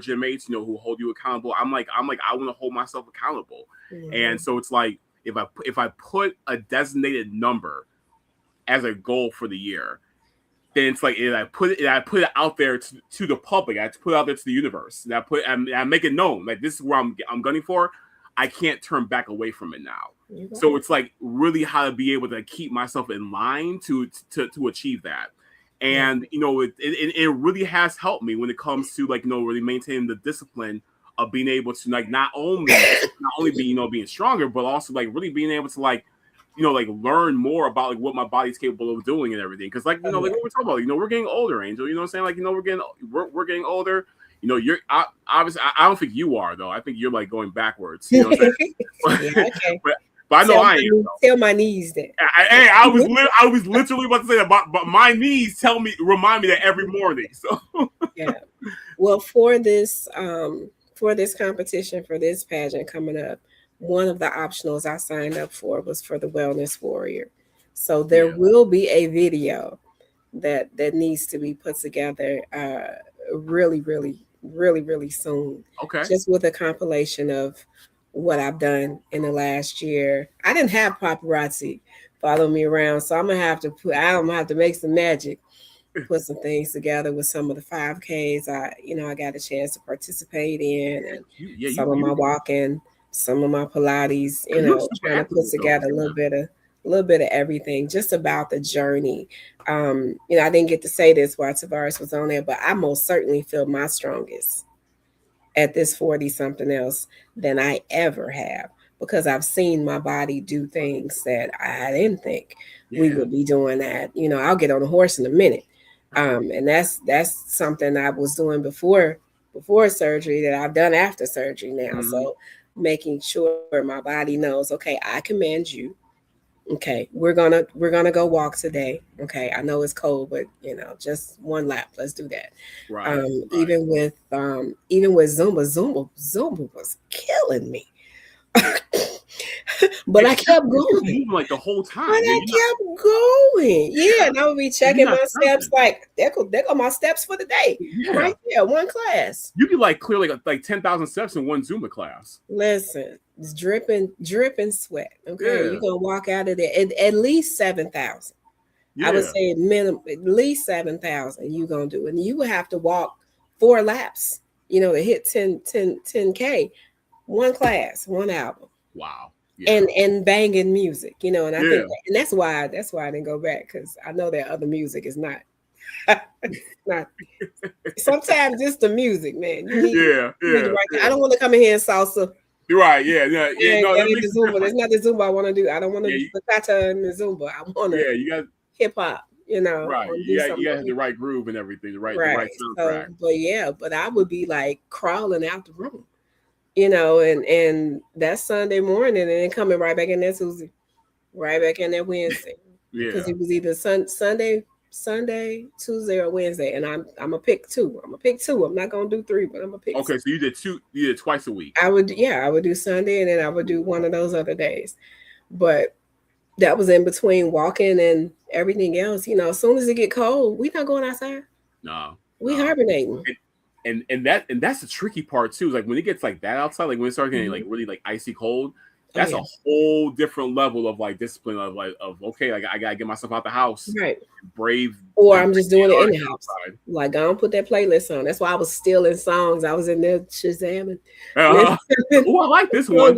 gym mates, you know, who hold you accountable. I'm like, I want to hold myself accountable. Mm-hmm. And so it's like, if I put a designated number as a goal for the year, then it's like, I put it out there to the public. I put it out there to the universe. And I make it known, like, this is where I'm gunning for. I can't turn back away from it now. So it's like really how to be able to keep myself in line to achieve that. And, you know, it really has helped me when it comes to, like, you know, really maintaining the discipline of being able to, like, not only be, you know, being stronger, but also, like, really being able to, like, you know, like, learn more about, like, what my body's capable of doing and everything. Because, like, you know, like what we're talking about, you know, we're getting older, Angel. You know what I'm saying? Like, you know, we're getting older. You know, you're obviously. I don't think you are, though. I think you're, like, going backwards. You know what I'm saying? Okay. But I know I am. Tell my knees that. Hey, I was literally about to say that, but my knees remind me that every morning. So yeah. Well, for this competition, for this pageant coming up, one of the optionals I signed up for was for the Wellness Warrior. So there will be a video that needs to be put together really, really, really, really soon. Okay. Just with a compilation of what I've done in the last year. I didn't have paparazzi follow me around, so I'm gonna have to make some magic, put some things together with some of the 5Ks I got a chance to participate in, and some of my walking, some of my Pilates, you know, trying to put together a little bit of everything, just about the journey. You know, I didn't get to say this while Tavares was on there, but I most certainly feel my strongest at this 40-something else than I ever have, because I've seen my body do things that I didn't think we would be doing. That, you know, I'll get on a horse in a minute. And that's something I was doing before surgery that I've done after surgery now. Mm-hmm. So making sure my body knows, okay, I command you. Okay, we're gonna go walk today. Okay, I know it's cold, but, you know, just one lap. Let's do that. Right. Even with Zumba was killing me. But I kept going, like the whole time. But I kept going. Yeah, and I would be checking my steps. Like, there go my steps for the day. Yeah. Right there, one class. You could, like, clear like 10,000 steps in one Zumba class. Listen, it's dripping sweat. Okay, you're gonna walk out of there at least 7,000. I would say minimum at least 7,000. You're gonna do, and you would have to walk 4 laps. You know, to hit 10K. One class, 1 album. Wow. Yeah. And banging music, you know, and I think, and that's why I didn't go back, because I know that other music is not sometimes it's the music, man. You need to I don't want to come in here and salsa. You're right. Yeah. No, That ain't the Zumba. That's not the Zumba I want to do. I don't want to do bachata and the Zumba. I want to you got hip hop. right. You got to have the right groove and everything. The right soundtrack. So, but I would be like crawling out the room, and that's Sunday morning, and then coming right back in there Tuesday, right back in there Wednesday. Yeah. Because it was either Sunday, Tuesday, or Wednesday, and I'm gonna pick two. I'm not gonna do three, but I'm gonna pick. Okay, two. So you did two. You did twice a week. I would do Sunday, and then I would do one of those other days. But that was in between walking and everything else. As soon as it get cold, we not going outside. No, we hibernating. And that's the tricky part too. Is like when it gets like that outside, like when it starts getting like really like icy cold. That's a whole different level of like discipline of okay, like I gotta get myself out the house, right? Brave, or I'm just doing it in the house. Like I don't put that playlist on. That's why I was stealing songs. I was in there shazamming. Oh, I like this one.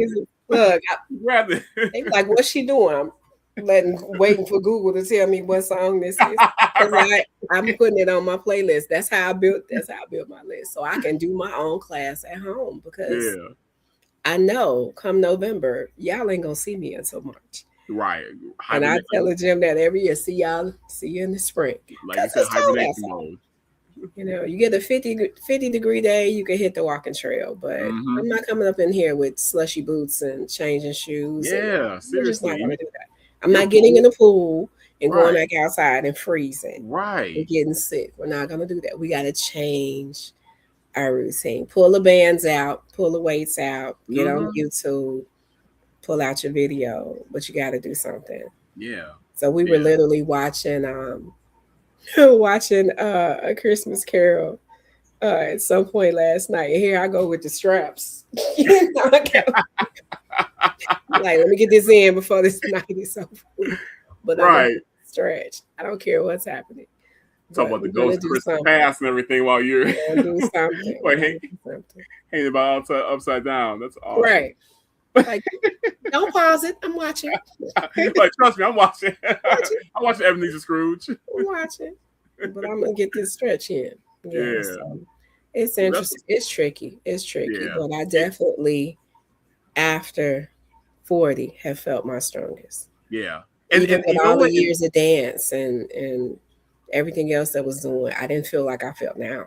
Look, they be like, "What's she doing?" I'm waiting for Google to tell me what song this is. I'm putting it on my playlist. That's how I built my list, so I can do my own class at home because. Yeah. I know come November, y'all ain't gonna see me until March. Right. And I tell the gym that every year, see you in the spring. Like you said, hibernation mode. You get a 50-degree day, you can hit the walking trail, but I'm not coming up in here with slushy boots and changing shoes. Yeah, seriously. I'm just not gonna do that. I'm not getting in the pool and going back outside and freezing. Right. And getting sick. We're not gonna do that. We gotta change our routine. Pull the bands out, pull the weights out, get on YouTube, pull out your video, but you got to do something. Yeah. So we were literally watching A Christmas Carol at some point last night. And here I go with the straps. Like, let me get this in before this night is over. But I'm stretch. I don't care what's happening. Talk about the ghost Christmas past and everything while you're do something. Like hanging about upside down. That's awesome. Right. Like, don't pause it. I'm watching. Like, trust me, I'm watching. I'm watching Ebenezer Scrooge. I'm watching. But I'm gonna get this stretch in. Yeah. So it's interesting. It's tricky. But I definitely after 40 have felt my strongest. Yeah. And with all the years of dance and everything else that was doing, I didn't feel like I felt now.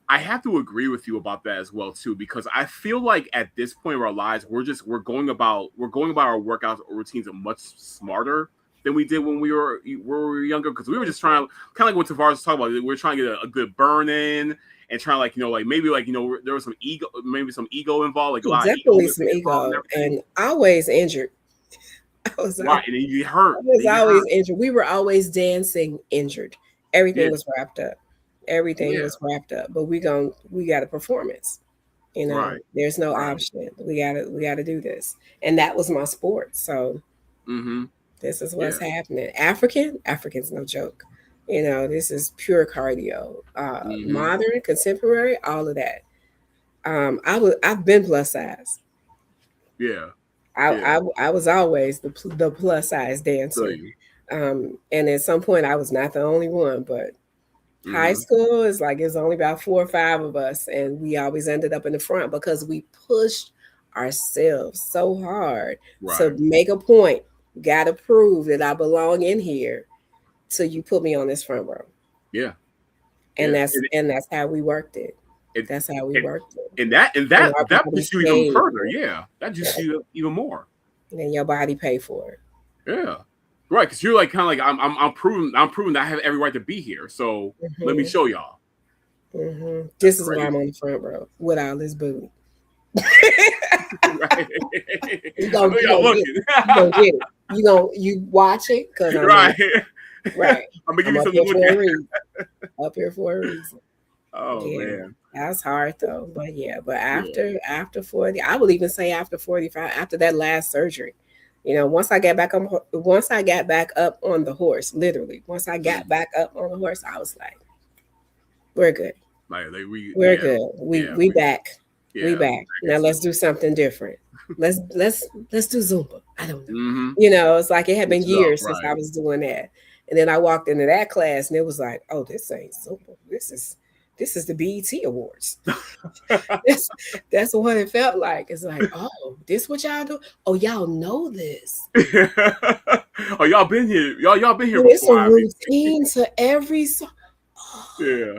I have to agree with you about that as well too, because I feel like at this point of our lives, we're going about our workouts or routines much smarter than we did when we were younger, because we were just trying, kind of like what Tavares was talking about. We were trying to get a good burn in and trying there was some ego involved, like definitely some ego, and always injured. And then you hurt. I was always injured. We were always dancing injured. Everything was wrapped up. Was wrapped up. But we got a performance. There's no option. We gotta do this. And that was my sport. So this is what's happening. African's no joke. This is pure cardio. Modern, contemporary, all of that. I've been plus size. Yeah. I was always the plus size dancer. And at some point I was not the only one, but high school is like it's only about 4 or 5 of us, and we always ended up in the front because we pushed ourselves so hard to make a point. Got to prove that I belong in here, so you put me on this front row. Yeah, and that's how we worked it. That's how we worked it. And that pushed you even further. Yeah, that just you even more. And then your body pay for it. Yeah. Right, because you're like kind of like I'm proving that I have every right to be here. So let me show y'all. This is why I'm on the front row with all this booty. You gonna get it. You watch it because right. I'm gonna give you something to look at. Up here for a reason. Oh man, that's hard though. But after 40, I would even say after 45, after that last surgery. Once I got back up on the horse, literally, once I got back up on the horse, I was like, we're good. We're good. We back. Yeah, we back. Now let's do something different. Let's do Zumba. I don't know. It's like it had been years since I was doing that. And then I walked into that class and it was like, oh, this ain't Zumba. This this is the BET Awards. that's what it felt like. It's like, oh, this what y'all do? Oh, y'all know this. Oh, y'all been here. Y'all been here It's before. a routine to every song. Oh, yeah.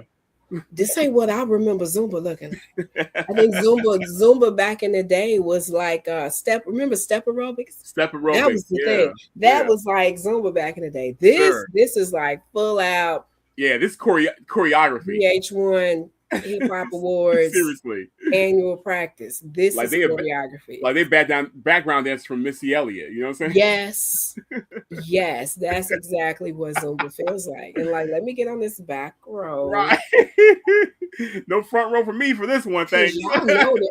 This ain't what I remember Zumba looking like. I think Zumba back in the day was like step step aerobics? Step aerobics. That was the thing. That was like Zumba back in the day. This is like full out. Yeah, this choreography. VH1 Hip Hop Awards. Seriously. Annual practice. This like is choreography. Like they background dance from Missy Elliott. You know what I'm saying? Yes. Yes, that's exactly what Zumba feels like. And like, let me get on this back row. Right. No front row for me for this one thing.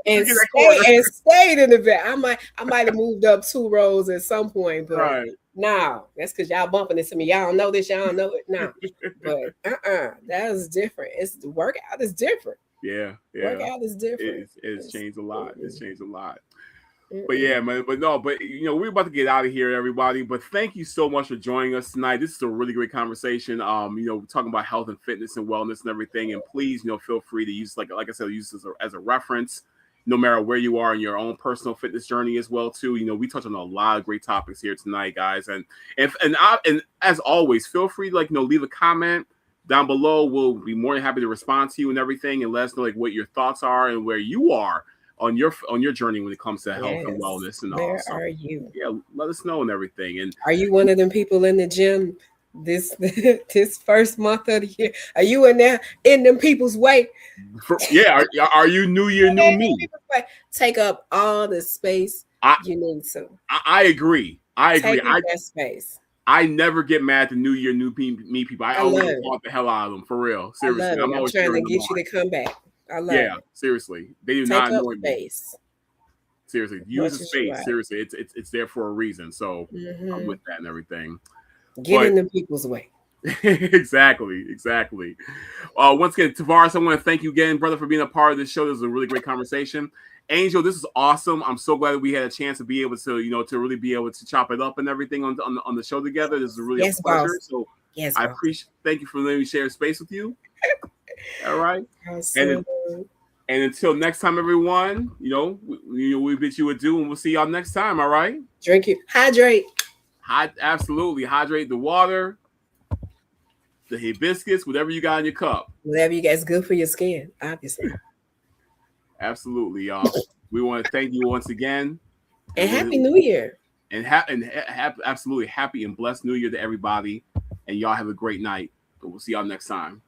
And stayed in the back. I might have moved up 2 rows at some point, but no, that's because y'all bumping into me. Y'all don't know this, y'all don't know it. No. But that is different. It's the workout is different. Yeah. Workout is different. It's changed a lot. It's changed a lot. But yeah, man. But we're about to get out of here, everybody. But thank you so much for joining us tonight. This is a really great conversation. We're talking about health and fitness and wellness and everything. And please, feel free to use like I said, use this as a reference, no matter where you are in your own personal fitness journey as well too. We touched on a lot of great topics here tonight, guys. And as always, feel free to leave a comment down below. We'll be more than happy to respond to you and everything, and let us know what your thoughts are and where you are on your journy when it comes to health and wellness and all. Where are you? Yeah, let us know and everything. And are you one of them people in the gym this first month of the year? Are you in them people's way? Are you new year, new me? Take up all the space you need to. I agree. Take up that space. I never get mad at the new year, new me people. I always want the hell out of them, for real. Seriously, I'm always trying to get you to come back. I love it. Seriously. They do not annoy me. Seriously, use the space. Seriously, it's there for a reason. So I'm with that and everything. Get in the people's way. Exactly. Once again, Tavares, I want to thank you again, brother, for being a part of this show. This was a really great conversation. Angel, this is awesome. I'm so glad that we had a chance to be able to, to really be able to chop it up and everything on the show together. This is really a pleasure. Boss. So I appreciate. Thank you for letting me share space with you. All right. And until next time, everyone, we bid you adieu, and we'll see y'all next time. All right. Hydrate. Absolutely. Hydrate the water, the hibiscus, whatever you got in your cup. Whatever you guys good for your skin, obviously. Absolutely, y'all. We want to thank you once again. And Happy New Year. And absolutely happy and blessed New Year to everybody. And y'all have a great night. But we'll see y'all next time.